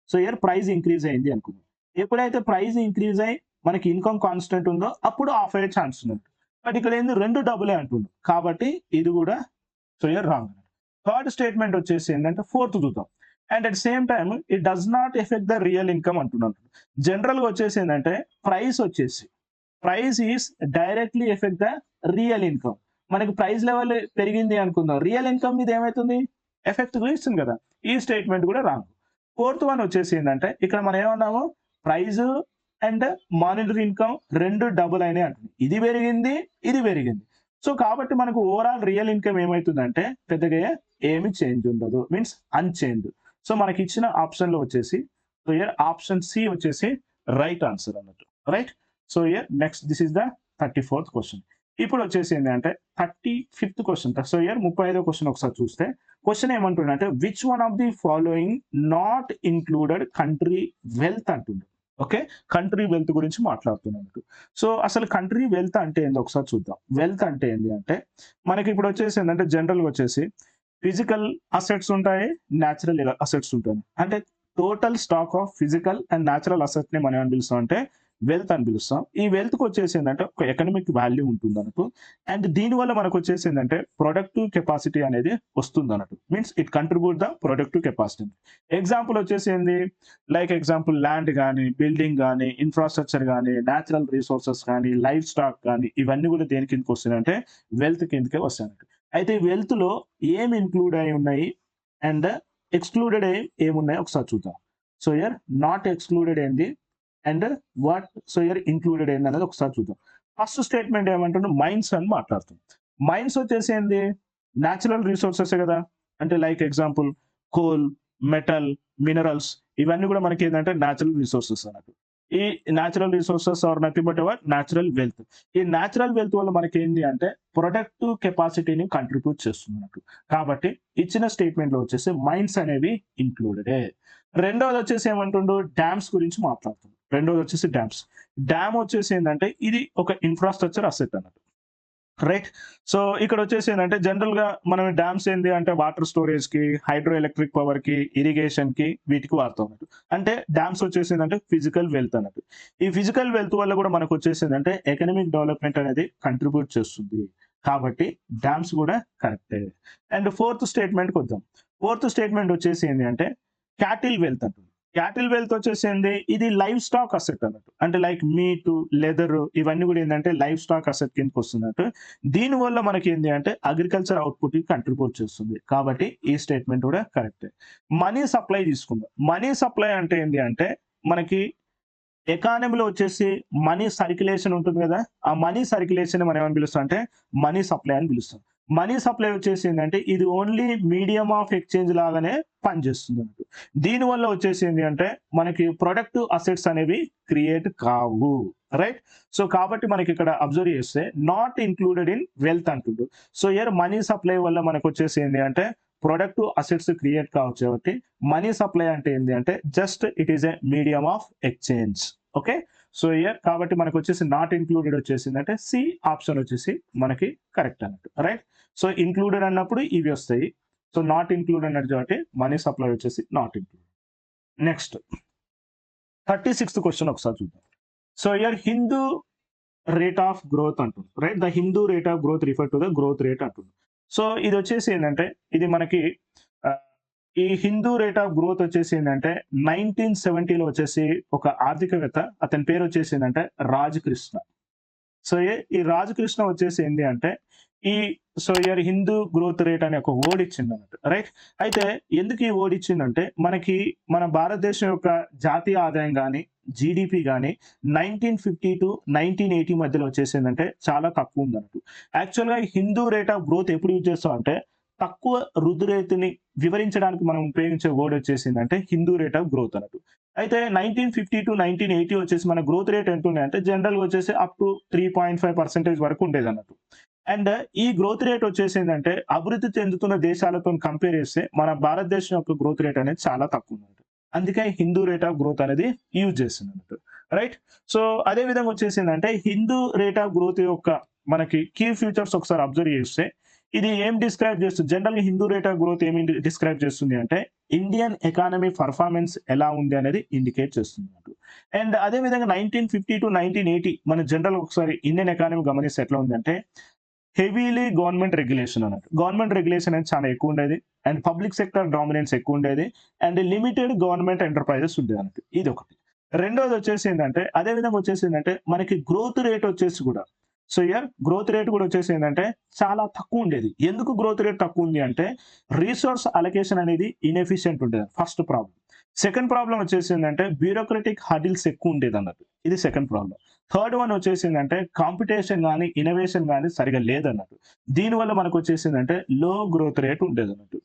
సో ఇయర్ ప్రైస్ ఇంక్రీజ్ అయింది అనుకుందాం. ఎప్పుడైతే ప్రైస్ ఇంక్రీజ్ అయ్యి మనకి ఇన్కమ్ కాన్స్టెంట్ ఉందో అప్పుడు ఆఫ్ అయ్యే ఛాన్స్ ఉంది. బట్ ఇక్కడ ఏంది రెండు డబులే అంటుండు కాబట్టి ఇది కూడా so year wrong. Third statement వచ్చేసి ఏంటంటే ఫోర్త్ చూద్దాం. And at same time it does not effect the real income అంటున్నాను. జనరల్ గా వచ్చేసి ఏంటంటే price is directly effect the real income. మనకి ప్రైస్ లెవెల్ పెరిగింది అనుకుందాం, రియల్ ఇన్కమ్ మీద ఏమవుతుంది, ఎఫెక్ట్ ఇస్తుంది కదా. ఈ స్టేట్మెంట్ కూడా రాంగ్. ఫోర్త్ వన్ వచ్చేసి ఏంటంటే ఇక్కడ మనం ఏమన్నాము, ప్రైస్ అండ్ మానిటరీ ఇన్కమ్ రెండు డబుల్ అయినాయి అంటుంది. ఇది పెరిగింది, ఇది పెరిగింది. సో కాబట్టి మనకు ఓవరాల్ రియల్ ఇన్కమ్ ఏమైతుందంటే పెద్దగా ఏమి చేంజ్ ఉండదు, మీన్స్ అన్చేంజ్. సో మనకి ఇచ్చిన ఆప్షన్ లో వచ్చేసి సో ఇయర్ ఆప్షన్ సి వచ్చేసి రైట్ ఆన్సర్ అన్నట్టు, right. So here next this is the 34th question. ఇప్పుడు వచ్చేసి ఏంటంటే 35th క్వశ్చన్. సో ఇయర్ 35వ క్వశ్చన్ ఒకసారి చూస్తే క్వశ్చన్ ఏమంటుందంటే which one of the following not included country wealth అంటుంది. ఓకే, కంట్రీ వెల్త్ గురించి మాట్లాడుతున్నట్టు. సో అసలు కంట్రీ వెల్త్ అంటే ఏంది ఒకసారి చూద్దాం. వెల్త్ అంటే ఏంటి అంటే మనకి ఇప్పుడు వచ్చేసి ఏంటంటే జనరల్గా వచ్చేసి ఫిజికల్ అసెట్స్ ఉంటాయి, న్యాచురల్ అసెట్స్ ఉంటాయి. అంటే total stock of physical and natural asset ని మనం ఏమని పిలుస్తాం అంటే వెల్త్ అని పిలుస్తాం. ఈ వెల్త్ కి వచ్చేసి ఏంటంటే ఒక ఎకనామిక్ వాల్యూ ఉంటుంది అన్నట్టు. అండ్ దీనివల్ల మనకు వచ్చేసి ఏంటంటే ప్రొడక్టివ్ కెపాసిటీ అనేది వస్తుంది అన్నట్టు, means it contribute the productive capacity. Example వచ్చేసి ఏంది, లైక్ ఎగ్జాంపుల్ ల్యాండ్ కానీ, బిల్డింగ్ కానీ, ఇన్ఫ్రాస్ట్రక్చర్ కానీ, న్యాచురల్ రిసోర్సెస్ కానీ, లైఫ్ స్టాక్ కానీ, ఇవన్నీ కూడా దేని కిందకి వస్తాయంటే వెల్త్ కిందకే వస్తాయి. అయితే వెల్త్ లో ఏం ఇంక్లూడ్ అయి ఉన్నాయి అండ్ ఎక్స్క్లూడెడ్ ఏమున్నాయి ఒకసారి చూద్దాం. సో ఇయర్ నాట్ ఎక్స్క్లూడెడ్ ఏంది and what so year included ఏంది అనేది ఒకసారి చూద్దాం. ఫస్ట్ స్టేట్మెంట్ ఏమంటుంటే మైన్స్ అని మాట్లాడుతుంది. మైన్స్ వచ్చేసి ఏంది, న్యాచురల్ రిసోర్సెస్ కదా. అంటే like example coal, metal, minerals, ఇవన్నీ కూడా మనకి ఏంటంటే న్యాచురల్ రిసోర్సెస్ అన్నట్టు. ఈ natural resources are nothing but ever natural wealth. ఈ న్యాచురల్ వెల్త్ వల్ల మనకి ఏంటి అంటే ప్రొడక్టివ్ కెపాసిటీని కంట్రిబ్యూట్ చేస్తున్నట్టు. కాబట్టి ఇచ్చిన స్టేట్మెంట్ లో వచ్చేసి మైన్స్ అనేవి ఇంక్లూడెడే. రెండవది వచ్చేసి ఏమంటుండో డ్యామ్స్ గురించి మాట్లాడుతుంది. రెండోది వచ్చేసి డ్యామ్స్. డ్యామ్ వచ్చేసి ఏంటంటే ఇది ఒక ఇన్ఫ్రాస్ట్రక్చర్ అసెట్ అన్నట్టు, రైట్. సో ఇక్కడ వచ్చేసి ఏంటంటే జనరల్ గా మనం డ్యామ్స్ ఏంటి అంటే వాటర్ స్టోరేజ్ కి, హైడ్రో ఎలక్ట్రిక్ పవర్ కి, ఇరిగేషన్ కి, వీటికి వాడతాం అన్నట్టు. అంటే డ్యామ్స్ వచ్చేసి ఏంటంటే ఫిజికల్ వెల్త్ అన్నట్టు. ఈ ఫిజికల్ వెల్త్ వల్ల కూడా మనకు వచ్చేసి ఏంటంటే ఎకనామిక్ డెవలప్మెంట్ అనేది కంట్రిబ్యూట్ చేస్తుంది. కాబట్టి డ్యామ్స్ కూడా కరెక్టే. అండ్ ఫోర్త్ స్టేట్మెంట్ కి వద్దాం. ఫోర్త్ స్టేట్మెంట్ వచ్చేసి ఏంటి అంటే క్యాటిల్ వెల్త్ అంటుంది. క్యాటిల్ వెల్త్ వచ్చేసి ఏంది, ఇది లైఫ్ స్టాక్ అసెట్ అన్నట్టు. అంటే లైక్ మీట్, లెదర్, ఇవన్నీ కూడా ఏంటంటే లైఫ్ స్టాక్ అసెట్ కిందకి వస్తున్నట్టు. దీని వల్ల మనకి ఏంటి అంటే అగ్రికల్చర్ అవుట్పుట్ కి కంట్రిబ్యూట్ చేస్తుంది. కాబట్టి ఈ స్టేట్మెంట్ కూడా కరెక్టే. మనీ సప్లై తీసుకుందాం. మనీ సప్లై అంటే ఏంటి అంటే మనకి ఎకానమీలో వచ్చేసి మనీ సర్క్యులేషన్ ఉంటుంది కదా. ఆ మనీ సర్క్యులేషన్ మనం ఏమని పిలుస్తాం అంటే మనీ సప్లై అని పిలుస్తాం. మనీ సప్లై వచ్చేసి ఏంటంటే ఇది ఓన్లీ మీడియం ఆఫ్ ఎక్స్చేంజ్ లాగానే పనిచేస్తుంది అన్నట్టు. దీనివల్ల వచ్చేసి ఏంటి అంటే మనకి ప్రొడక్టివ్ అసెట్స్ అనేవి క్రియేట్ కావు, రైట్. సో కాబట్టి మనకి ఇక్కడ అబ్జర్వ్ చేస్తే నాట్ ఇంక్లూడెడ్ ఇన్ వెల్త్ అంటుండ్రు. సో ఇయర్ మనీ సప్లై వల్ల మనకు వచ్చేసి ఏంటి అంటే ప్రొడక్టివ్ అసెట్స్ క్రియేట్ కావచ్చు. కాబట్టి మనీ సప్లై అంటే ఏంటి అంటే just it is a medium of exchange. Okay, so year కాబట్టి మనకు వచ్చేసి నాట్ ఇంక్లూడెడ్ వచ్చేసింది అంటే సి ఆప్షన్ వచ్చేసి మనకి కరెక్ట్ అన్నట్టు, రైట్. సో ఇంక్లూడెడ్ అన్నప్పుడు ఇవి వస్తాయి. సో నాట్ ఇంక్లూడెడ్ అన్నట్టు కాబట్టి మనీ సప్లై వచ్చేసి not included. Next 36th question ఒకసారి చూద్దాం. So here Hindu rate of growth అంటుంది, right. The Hindu rate of growth refer to the growth rate అంటుంది. సో ఇది వచ్చేసి ఏంటంటే ఇది మనకి ఈ హిందూ రేట్ ఆఫ్ గ్రోత్ వచ్చేసి ఏంటంటే 1970లో వచ్చేసి ఒక ఆర్థికవేత్త, అతని పేరు వచ్చేసి ఏంటంటే రాజ్ కృష్ణ. సో ఈ రాజ్ కృష్ణ వచ్చేసి ఏంటి అంటే ఈ so here Hindu growth rate అనే ఒక వర్డ్ ఇచ్చింది అన్నట్టు, రైట్. అయితే ఎందుకు ఈ వర్డ్ ఇచ్చిందంటే మనకి మన భారతదేశం యొక్క జాతీయ ఆదాయం కానీ, జీడిపి కానీ 1950 to 1980 మధ్యలో వచ్చేసిందంటే చాలా తక్కువ ఉంది అన్నట్టు. యాక్చువల్గా హిందూ రేట్ ఆఫ్ గ్రోత్ ఎప్పుడు యూజ్ చేస్తాం అంటే తక్కువ వృద్ధి రేటుని వివరించడానికి మనం ఉపయోగించే వర్డ్ వచ్చేసిందంటే హిందూ రేట్ ఆఫ్ గ్రోత్ అన్నట్టు. అయితే 1950 to 1980 వచ్చేసి మన గ్రోత్ రేట్ ఎంత ఉండే అంటే జనరల్ వచ్చేసి అప్ టు 3.5% వరకు ఉండేది అన్నట్టు. అండ్ ఈ గ్రోత్ రేట్ వచ్చేసి ఏంటంటే అభివృద్ధి చెందుతున్న దేశాలతో కంపేర్ చేస్తే మన భారతదేశం యొక్క గ్రోత్ రేట్ అనేది చాలా తక్కువ ఉంది. అందుకే హిందూ రేట్ ఆఫ్ గ్రోత్ అనేది యూజ్ చేస్తుంది అన్నట్టు, రైట్. సో అదే విధంగా వచ్చేసి ఏంటంటే హిందూ రేట్ ఆఫ్ గ్రోత్ యొక్క మనకి కీ ఫీచర్స్ ఒకసారి అబ్జర్వ్ చేస్తే ఇది ఏం డిస్క్రైబ్ చేస్తుంది, జనరల్ గా హిందూ రేట్ ఆఫ్ గ్రోత్ ఏమి డిస్క్రైబ్ చేస్తుంది అంటే ఇండియన్ ఎకానమీ పర్ఫార్మెన్స్ ఎలా ఉంది అనేది ఇండికేట్ చేస్తుంది అన్నట్టు. అండ్ అదే విధంగా 1950 to 1980 మన జనరల్ ఒకసారి ఇండియన్ ఎకానమీ గమనిస్తే ఎట్లా ఉంది అంటే హెవీలీ గవర్నమెంట్ రెగ్యులేషన్ అన్నట్టు. గవర్నమెంట్ రెగ్యులేషన్ అనేది చాలా ఎక్కువ ఉండేది అండ్ పబ్లిక్ సెక్టర్ డామినెన్స్ ఎక్కువ ఉండేది అండ్ లిమిటెడ్ గవర్నమెంట్ ఎంటర్ప్రైజెస్ ఉండేది అన్నట్టు. ఇది ఒకటి. రెండోది వచ్చేసి ఏంటంటే అదే విధంగా వచ్చేసి ఏంటంటే మనకి గ్రోత్ రేట్ వచ్చేసి కూడా సో ఇయర్ గ్రోత్ రేట్ కూడా వచ్చేసి ఏంటంటే చాలా తక్కువ ఉండేది. ఎందుకు గ్రోత్ రేట్ తక్కువ ఉంది అంటే రీసోర్స్ అలొకేషన్ అనేది ఇన్ఎఫిషియెంట్ ఉండేది, ఫస్ట్ ప్రాబ్లం. సెకండ్ ప్రాబ్లం వచ్చేసి ఏంటంటే బ్యూరోక్రటిక్ హడిల్స్ ఎక్కువ ఉండేది అన్నట్టు. ఇది సెకండ్ ప్రాబ్లం. థర్డ్ వన్ వచ్చేసిందంటే కాంపిటీషన్ గాని, ఇన్నోవేషన్ గాని సరిగ్గా లేదన్నట్టు. దీనివల్ల మనకొచ్చేసిందంటే లో గ్రోత్ రేట్ ఉండేదన్నట్టు.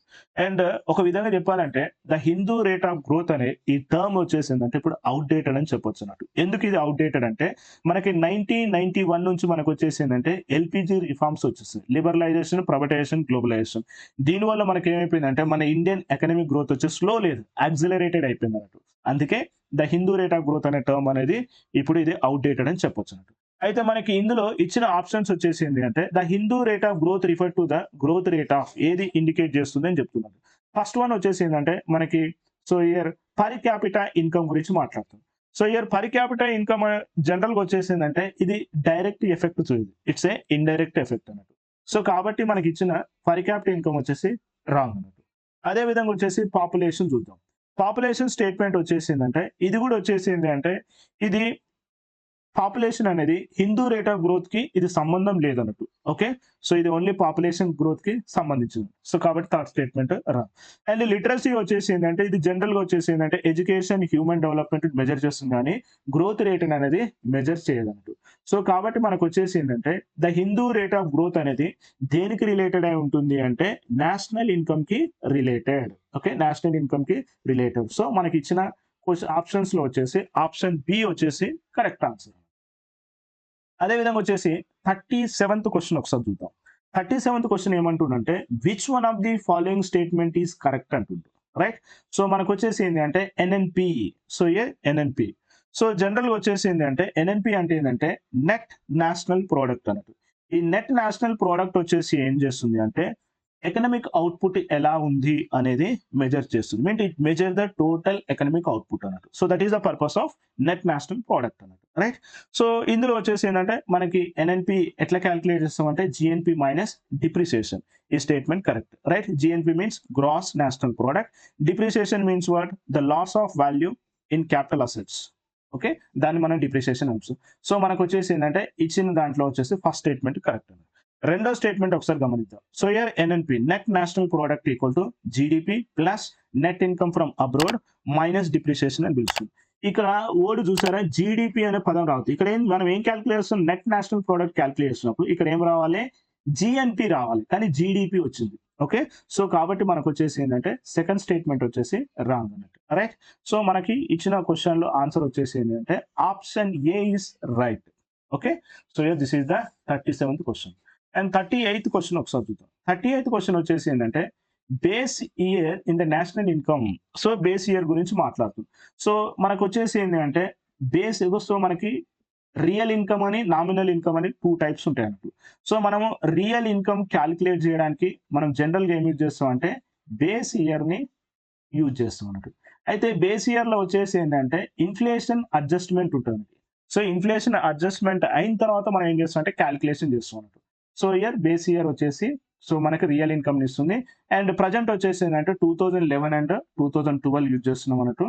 అండ్ ఒక విధంగా చెప్పాలంటే the Hindu rate of growth అనే ఈ టర్మ్ వచ్చేసిందంటే ఇప్పుడు ఔట్‌డేటెడ్ అని చెప్పొచ్చన్నట్టు. ఎందుకు ఇది ఔట్‌డేటెడ్ అంటే మనకి 1991 నుంచి మనకొచ్చేసిందంటే ఎల్‌పీజీ రిఫార్మ్స్ వచ్చేసాయి. Liberalisation, privatisation, globalisation. దీనివల్ల మనకేమైపోయిందంటే మన ఇండియన్ ఎకనామిక్ గ్రోత్ వచ్చి స్లో లేదు. యాక్సిలరేటెడ్ అయిపోయిందన్నట్టు. అందుకే the Hindu rate of growth అనే టర్మ్ అనేది ఇప్పుడు ఇది ఔట్‌డేటెడ్ అని చెప్పొచ్చన్నట్టు. అయితే మనకి ఇందులో ఇచ్చిన ఆప్షన్స్ వచ్చేసింది అంటే the Hindu rate of growth refer to the growth rate of ఏది ఇండికేట్ చేస్తుంది అని చెప్తున్నారు. ఫస్ట్ వన్ వచ్చేసిందంటే మనకి so here per capita income గురించి మాట్లాడుతుంది. So here per capita income జనరల్‌గా వచ్చేసిందంటే ఇది డైరెక్ట్ ఎఫెక్ట్ ఇది. ఇట్స్ ఏ ఇండైరెక్ట్ ఎఫెక్ట్ అన్నట్టు. సో కాబట్టి మనకిచ్చిన పర్ క్యాపిటా ఇన్‌కమ్ వచ్చేసి రాంగ్ అన్నట్టు. అదే విధంగా వచ్చేసి పాపులేషన్ చూద్దాం. పాపులేషన్ స్టేట్మెంట్ వచ్చేసిందంటే ఇది కూడా వచ్చేసింది అంటే ఇది పాపులేషన్ అనేది హిందూ రేట్ ఆఫ్ గ్రోత్ కి ఇది సంబంధం లేదన్నట్టు. ఓకే. సో ఇది ఓన్లీ పాపులేషన్ గ్రోత్ కి సంబంధించింది. సో కాబట్టి third statement wrong. And literacy వచ్చేసి ఏంటంటే ఇది జనరల్ గా వచ్చేసి ఏంటంటే ఎడ్యుకేషన్, హ్యూమన్ డెవలప్మెంట్ మెజర్ చేస్తుంది కానీ గ్రోత్ రేట్ అనేది మెజర్ చేయదన్నట్టు. సో కాబట్టి మనకు వచ్చేసి ఏంటంటే the Hindu rate of growth అనేది దేనికి రిలేటెడ్ అయి ఉంటుంది అంటే నేషనల్ ఇన్కమ్ కి రిలేటెడ్. ఓకే. నేషనల్ ఇన్కమ్ కి రిలేటెడ్. సో మనకి ఇచ్చిన ఆప్షన్స్ లో వచ్చేసి ఆప్షన్ బి వచ్చేసి కరెక్ట్ ఆన్సర్. అదే విధంగా వచ్చేసి 37th క్వెషన్ ఒకసారి చూద్దాం. 37th క్వెషన్ ఏమంటుండంటే which one of the following statement is correct అంటుండు. రైట్. సో మనకు వచ్చేసి ఏంటి అంటే ఎన్ఎన్పి. సో ఏ ఎన్ఎన్పి. సో జనరల్‌గా వచ్చేసి ఏంటి అంటే ఎన్ఎన్పి అంటే ఏంటంటే నెట్ నేషనల్ ప్రొడక్ట్ అన్నట్టు. ఈ నెట్ నేషనల్ ప్రొడక్ట్ వచ్చేసి ఏం చేస్తుంది అంటే ఎకనామిక్ అవుట్‌పుట్ ఎలా ఉంది అనేది మెజర్ చేస్తుంది. Mean it measure the total economic output అన్నట్టు. So that is the purpose of net national product అన్నట్టు. రైట్. సో ఇందులో వచ్చేసి ఏంటంటే మనకి ఎన్ఎన్పి ఎట్లా కాలిక్యులేట్ చేస్తామంటే జీఎన్పి మైనస్ డిప్రిసియేషన్. ఈ statement correct. Right. GNP means gross national product. Depreciation means what? The loss of value in capital assets. Okay. దాన్ని మనం డిప్రిసియేషన్ అంటాం. సో మనకు వచ్చేసి ఏంటంటే ఇచ్చిన దాంట్లో వచ్చేసి ఫస్ట్ స్టేట్మెంట్ కరెక్ట్. రెండో స్టేట్మెంట్ ఒకసారి గమనిద్దాం. So here NNP net national product equal to GDP plus net income from abroad minus depreciation అని పిలుస్తుంది. ఇక్కడ ఓడి చూసారా జీడిపి అనే పదం రావద్దు. ఇక్కడ మనం ఏం క్యాలిక్యులేట్ చేస్తాం? నెట్ నేషనల్ ప్రొడక్ట్ క్యాలిక్యులేట్ చేసినప్పుడు ఇక్కడ ఏం రావాలి? జిఎన్పి రావాలి. కానీ జీడిపి వచ్చింది. ఓకే. సో కాబట్టి మనకు వచ్చేసి ఏంటంటే సెకండ్ స్టేట్మెంట్ వచ్చేసి రాంగ్ అన్నట్టు. రైట్. సో మనకి ఇచ్చిన క్వశ్చన్ లో ఆన్సర్ వచ్చేసి ఏంటంటే option A is right. Okay. So this is the 37th question. And 38th question ఒకసారి చూద్దాం. 38th క్వశ్చన్ వచ్చేసి ఏంటంటే base year in the national income. So base year గురించి మాట్లాడుతుంది. సో మనకు వచ్చేసి ఏంటి అంటే బేస్ సో మనకి రియల్ ఇన్కమ్ అని నామినల్ ఇన్కమ్ అని 2 టైప్స్ ఉంటాయి అన్నట్టు. సో మనము రియల్ ఇన్కమ్ క్యాలిక్యులేట్ చేయడానికి మనం జనరల్‌గా ఏం యూజ్ చేస్తాం అంటే బేస్ ఇయర్ ని యూజ్ చేస్తాం అన్నట్టు. అయితే బేస్ ఇయర్ లో వచ్చేసి ఏంటంటే ఇన్ఫ్లేషన్ అడ్జస్ట్‌మెంట్ ఉంటుంది. సో ఇన్ఫ్లేషన్ అడ్జస్ట్‌మెంట్ అయిన తర్వాత మనం ఏం చేస్తాం అంటే క్యాలిక్యులేషన్ చేస్తాం అన్నట్టు. సో హియర్ బేస్ ఇయర్ వచ్చేసి సో మనకి రియల్ ఇన్కమ్ ఇస్తుంది. అండ్ ప్రజెంట్ వచ్చేసి ఏంటంటే 2011 అండ్ 2012 యూజ్ చేస్తున్నాం అన్నట్టు.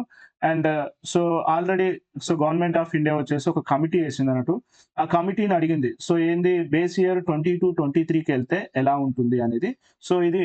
And so already so government of India వచ్చేసి ఒక కమిటీ వేసింది అన్నట్టు. ఆ కమిటీని అడిగింది. సో ఏంది బేస్ ఇయర్ 22-23కి వెళ్తే ఎలా ఉంటుంది అనేది. సో ఇది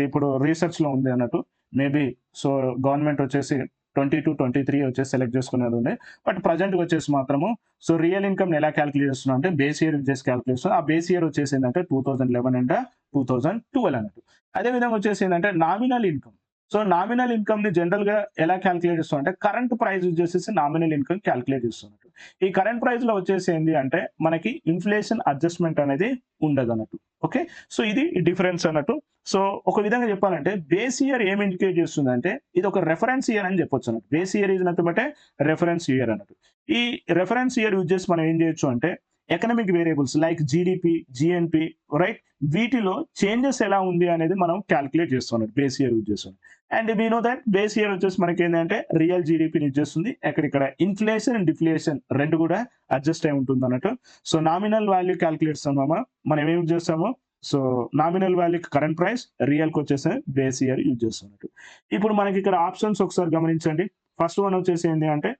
ఇప్పుడు రీసెర్చ్ లో ఉంది అన్నట్టు. మేబీ సో గవర్నమెంట్ వచ్చేసి 22-23 వచ్చేసి సెలెక్ట్ చేసుకునేది ఉంది. బట్ ప్రజెంట్ వచ్చేసి మాత్రము సో రియల్ ఇన్కమ్ ఎలా క్యాలిక్యులేట్ చేస్తున్నాం అంటే బేస్ ఇయర్ చేసి క్యాలిక్యులేట్ చేస్తున్నాం. ఆ బేస్ ఇయర్ వచ్చేసి ఏంటంటే 2011 అండ్ 2012 అన్నట్టు. అదే విధంగా వచ్చేసి ఏంటంటే nominal income. So nominal income ని జనరల్ గా ఎలా క్యాలిక్యులేట్ చేస్తాం అంటే కరెంట్ ప్రైస్ యూజ్ చేసేసి నామినల్ ఇన్కమ్ క్యాలిక్యులేట్ చేస్తున్నట్టు. ఈ కరెంట్ ప్రైస్ లో వచ్చేసి ఏంటి అంటే మనకి ఇన్ఫ్లేషన్ అడ్జస్ట్మెంట్ అనేది ఉండదు అన్నట్టు. ఓకే. సో ఇది డిఫరెన్స్ అన్నట్టు. సో ఒక విధంగా చెప్పాలంటే బేస్ ఇయర్ ఏం ఇండికేట్ చేస్తుందంటే ఇది ఒక రెఫరెన్స్ ఇయర్ అని చెప్పొచ్చు అన్నట్టు. Base year is nothing but reference year అన్నట్టు. ఈ రెఫరెన్స్ ఇయర్ యూజ్ చేసి మనం ఏం చేయొచ్చు అంటే economic variables like GDP, GNP right వీటిలో చేంజెస్ ఎలా ఉంది అనేది మనం క్యాలిక్యులేట్ చేస్తున్నాం బేస్ ఇయర్ యూజ్ చేస్తున్నాం. And we know that base year వచ్చేసి మనకి ఏంటంటే రియల్ జీడిపిని యూజ్ చేస్తుంది. ఇక్కడ ఇన్ఫ్లేషన్ అండ్ డిఫ్లేషన్ రెండు కూడా అడ్జస్ట్ అయి ఉంటుంది అన్నట్టు. సో నామినల్ వాల్యూ క్యాలిక్యులేట్ చేస్తామా మనం ఏం యూజ్ చేస్తాము? So nominal value current price, real కి వచ్చేసి బేస్ ఇయర్ యూజ్ చేస్తున్నట్టు. ఇప్పుడు మనకి ఇక్కడ ఆప్షన్స్ ఒకసారి గమనించండి. ఫస్ట్ వన్ వచ్చేసి ఏంటి అంటే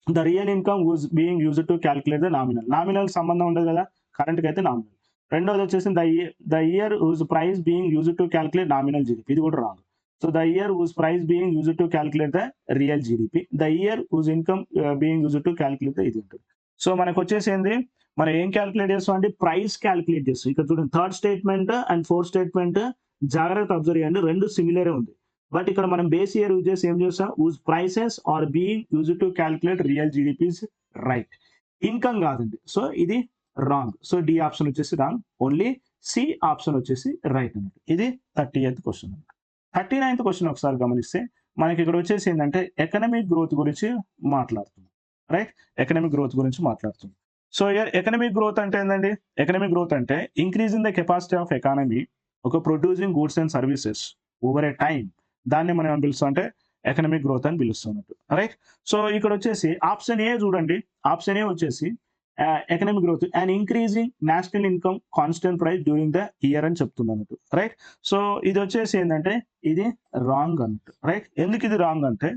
the real income being used to calculate the nominal. Nominal సంబంధం ఉండదు కదా, కరెంట్ కి అయితే నామినల్. రెండోది వచ్చేసి the year whose price being used to calculate nominal GDP. ఇది కూడా wrong. So the year whose price being used to calculate the real GDP, the year whose income being used to calculate the ఇది ఉంటుంది. So మనకు వచ్చేసి ఏంది, మనం ఏం calculate చేస్తాం అంటే ప్రైస్ క్యాలిక్యులేట్ చేస్తాం. ఇక్కడ చూడండి third statement and fourth statement జాగ్రత్త అబ్జర్వ్ చేయండి, రెండు సిమిలరే ఉంది. బట్ ఇక్కడ మనం బేస్ ఇయర్ యూజ్ చేసి ఏం చేస్తాం, whose prices are being used to calculate real GDP is right. Income కాదండి, సో ఇది రాంగ్. సో డి ఆప్షన్ వచ్చేసి రాంగ్, ఓన్లీ సి ఆప్షన్ వచ్చేసి రైట్ అన్నట్టు. ఇది 38th క్వశ్చన్ అన్నమాట. 39th క్వశ్చన్ ఒకసారి గమనిస్తే మనకి ఇక్కడ వచ్చేసి ఏంటంటే ఎకనామిక్ గ్రోత్ గురించి మాట్లాడుతుంది, రైట్? ఎకనామిక్ గ్రోత్ గురించి మాట్లాడుతుంది. సో ఎకనామిక్ గ్రోత్ అంటే ఏంటండి, ఎకనామిక్ గ్రోత్ అంటే increase in the capacity of economy ఒక producing goods and services over a time, దాన్ని మనం ఏమని పిలుస్తాం అంటే ఎకనామిక్ గ్రోత్ అని పిలుస్తున్నట్టు, రైట్? సో ఇక్కడ వచ్చేసి ఆప్షన్ ఏ చూడండి, ఆప్షన్ ఏ వచ్చేసి economic growth and increasing national income constant price during the year అని చెప్తుంది అన్నట్టు, రైట్? సో ఇది వచ్చేసి ఏంటంటే ఇది రాంగ్ అన్నట్టు, రైట్? ఎందుకు ఇది రాంగ్ అంటే,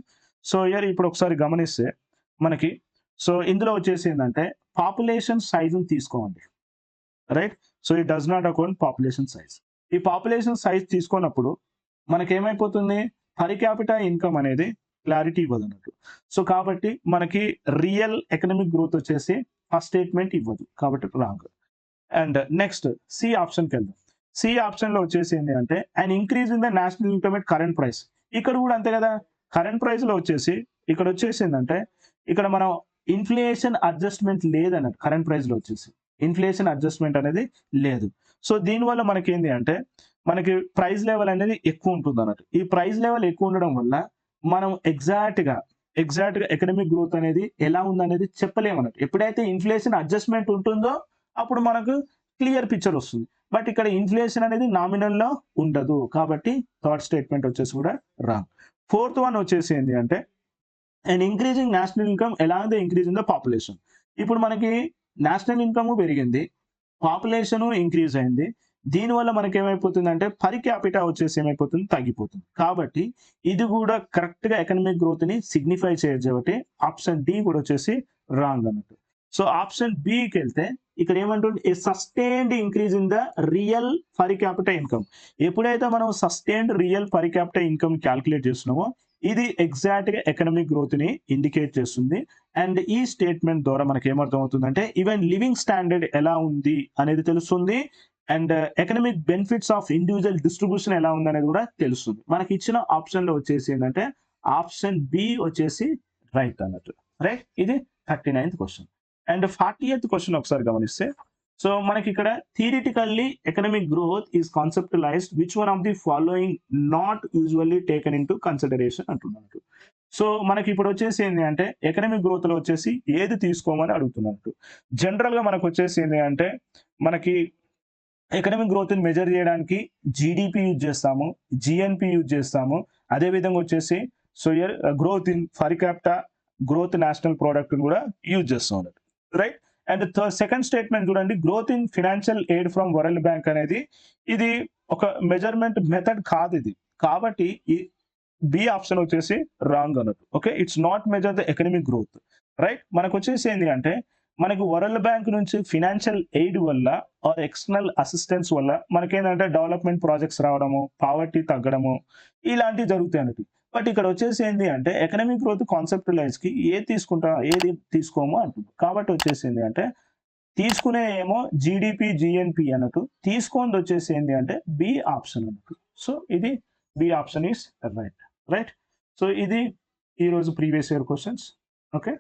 సో ఇప్పుడు ఒకసారి గమనిస్తే మనకి, సో ఇందులో వచ్చేసి ఏంటంటే పాపులేషన్ సైజుని తీసుకోండి, right? So it does not account population size. ఈ పాపులేషన్ సైజ్ తీసుకున్నప్పుడు మనకి ఏమైపోతుంది, పర్ క్యాపిటల్ ఇన్కమ్ అనేది క్లారిటీ ఇవ్వదు అన్నట్టు. సో కాబట్టి మనకి రియల్ ఎకనామిక్ గ్రోత్ వచ్చేసి ఫస్ట్ స్టేట్మెంట్ ఇవ్వదు, కాబట్టి రాంగ్. అండ్ నెక్స్ట్ సి ఆప్షన్కి వెళ్దాం. సి ఆప్షన్లో వచ్చేసి ఏంటి అంటే and increase in the national income at current price. ఇక్కడ కూడా అంతే కదా, కరెంట్ ప్రైస్లో వచ్చేసి ఇక్కడ వచ్చేసి ఏంటంటే ఇక్కడ మనం ఇన్ఫ్లేషన్ అడ్జస్ట్మెంట్ లేదన్నట్టు. కరెంట్ ప్రైస్లో వచ్చేసి ఇన్ఫ్లేషన్ అడ్జస్ట్మెంట్ అనేది లేదు. సో దీనివల్ల మనకి ఏంటి అంటే మనకి ప్రైస్ లెవెల్ అనేది ఎక్కువ ఉంటుంది అన్నట్టు. ఈ ప్రైస్ లెవెల్ ఎక్కువ ఉండడం వల్ల మనం ఎగ్జాక్ట్గా ఎకనామిక్ గ్రోత్ అనేది ఎలా ఉందనేది చెప్పలేమన్నట్టు. ఎప్పుడైతే ఇన్ఫ్లేషన్ అడ్జస్ట్మెంట్ ఉంటుందో అప్పుడు మనకు క్లియర్ పిక్చర్ వస్తుంది. బట్ ఇక్కడ ఇన్ఫ్లేషన్ అనేది నామినల్లో ఉండదు, కాబట్టి థర్డ్ స్టేట్మెంట్ వచ్చేసి కూడా రాంగ్. ఫోర్త్ వన్ వచ్చేసి ఏంటి అంటే and increasing national income along the increase in the population. ఇప్పుడు మనకి నేషనల్ ఇన్కమ్ పెరిగింది, పాపులేషన్ ఇంక్రీజ్ అయింది, దీనివల్ల మనకి ఏమైపోతుంది అంటే పర్ క్యాపిటా వచ్చేసి ఏమైపోతుంది, తగ్గిపోతుంది. కాబట్టి ఇది కూడా కరెక్ట్ గా ఎకనామిక్ గ్రోత్ ని సిగ్నిఫై చేయదు, కాబట్టి ఆప్షన్ డి కూడా వచ్చేసి రాంగ్ అన్నట్టు. సో ఆప్షన్ బికి వెళ్తే ఇక్కడ ఏమంటుంది, a sustained increase in the real per capital income. ఎప్పుడైతే మనం sustained real per capital income calculate చేస్తున్నామో ఇది ఎగ్జాక్ట్ గా ఎకనామిక్ గ్రోత్ ని ఇండికేట్ చేస్తుంది. అండ్ ఈ స్టేట్మెంట్ ద్వారా మనకి ఏమర్థం అవుతుందంటే ఈవెన్ లివింగ్ స్టాండర్డ్ ఎలా ఉంది అనేది తెలుస్తుంది, and economic benefits of individual distribution ఎలా ఉంది అనేది కూడా తెలుస్తుంది. మనకి ఇచ్చిన ఆప్షన్ లో వచ్చేసి ఏంటంటే ఆప్షన్ బి వచ్చేసి రైట్ అన్నట్టు, రైట్? ఇది 39th question. And 40th question ఒకసారి గమనిస్తే, సో మనకి ఇక్కడ theoretically economic growth is conceptualized which one of the following not usually taken in to consideration అంటున్నట్టు. సో మనకి ఇప్పుడు వచ్చేసి ఏంటి అంటే ఎకనామిక్ గ్రోత్ లో వచ్చేసి ఏది తీసుకోమని అడుగుతున్నట్టు. జనరల్ గా మనకు వచ్చేసి ఏంటి అంటే మనకి ఎకనామిక్ గ్రోత్ ని మెజర్ చేయడానికి జీడిపి యూజ్ చేస్తాము, జిఎన్పి యూజ్ చేస్తాము, అదే విధంగా వచ్చేసి so growth in per capita, growth national product కూడా యూజ్ చేస్తాం, రైట్? అండ్ సెకండ్ స్టేట్మెంట్ చూడండి, growth in financial aid from world bank అనేది ఇది ఒక మెజర్మెంట్ మెథడ్ కాదు ఇది, కాబట్టి ఈ బి ఆప్షన్ వచ్చేసి రాంగ్ అన్నట్టు. Okay, it's not measure the economic growth, right? మనకు వచ్చేసి ఏంటి అంటే మనకు వరల్డ్ బ్యాంక్ నుంచి ఫినాన్షియల్ ఎయిడ్ వల్ల ఆర్ ఎక్స్టర్నల్ అసిస్టెన్స్ వల్ల మనకేంటంటే డెవలప్మెంట్ ప్రాజెక్ట్స్ రావడము, పావర్టీ తగ్గడము, ఇలాంటివి జరుగుతాయి అన్నట్టు. బట్ ఇక్కడ వచ్చేసి ఏంటి అంటే ఎకనామిక్ గ్రోత్ కాన్సెప్టులైజ్ కి ఏది తీసుకోమో అంటుంది. కాబట్టి వచ్చేసి ఏంటి అంటే తీసుకునే ఏమో జీడిపి, జిఎన్పి అన్నట్టు, తీసుకుంది వచ్చేసి ఏంటి అంటే బి ఆప్షన్ అన్నట్టు. సో ఇది B option is right, right? So ఇది ఈరోజు ప్రీవియస్ ఇయర్ క్వశ్చన్స్. ఓకే.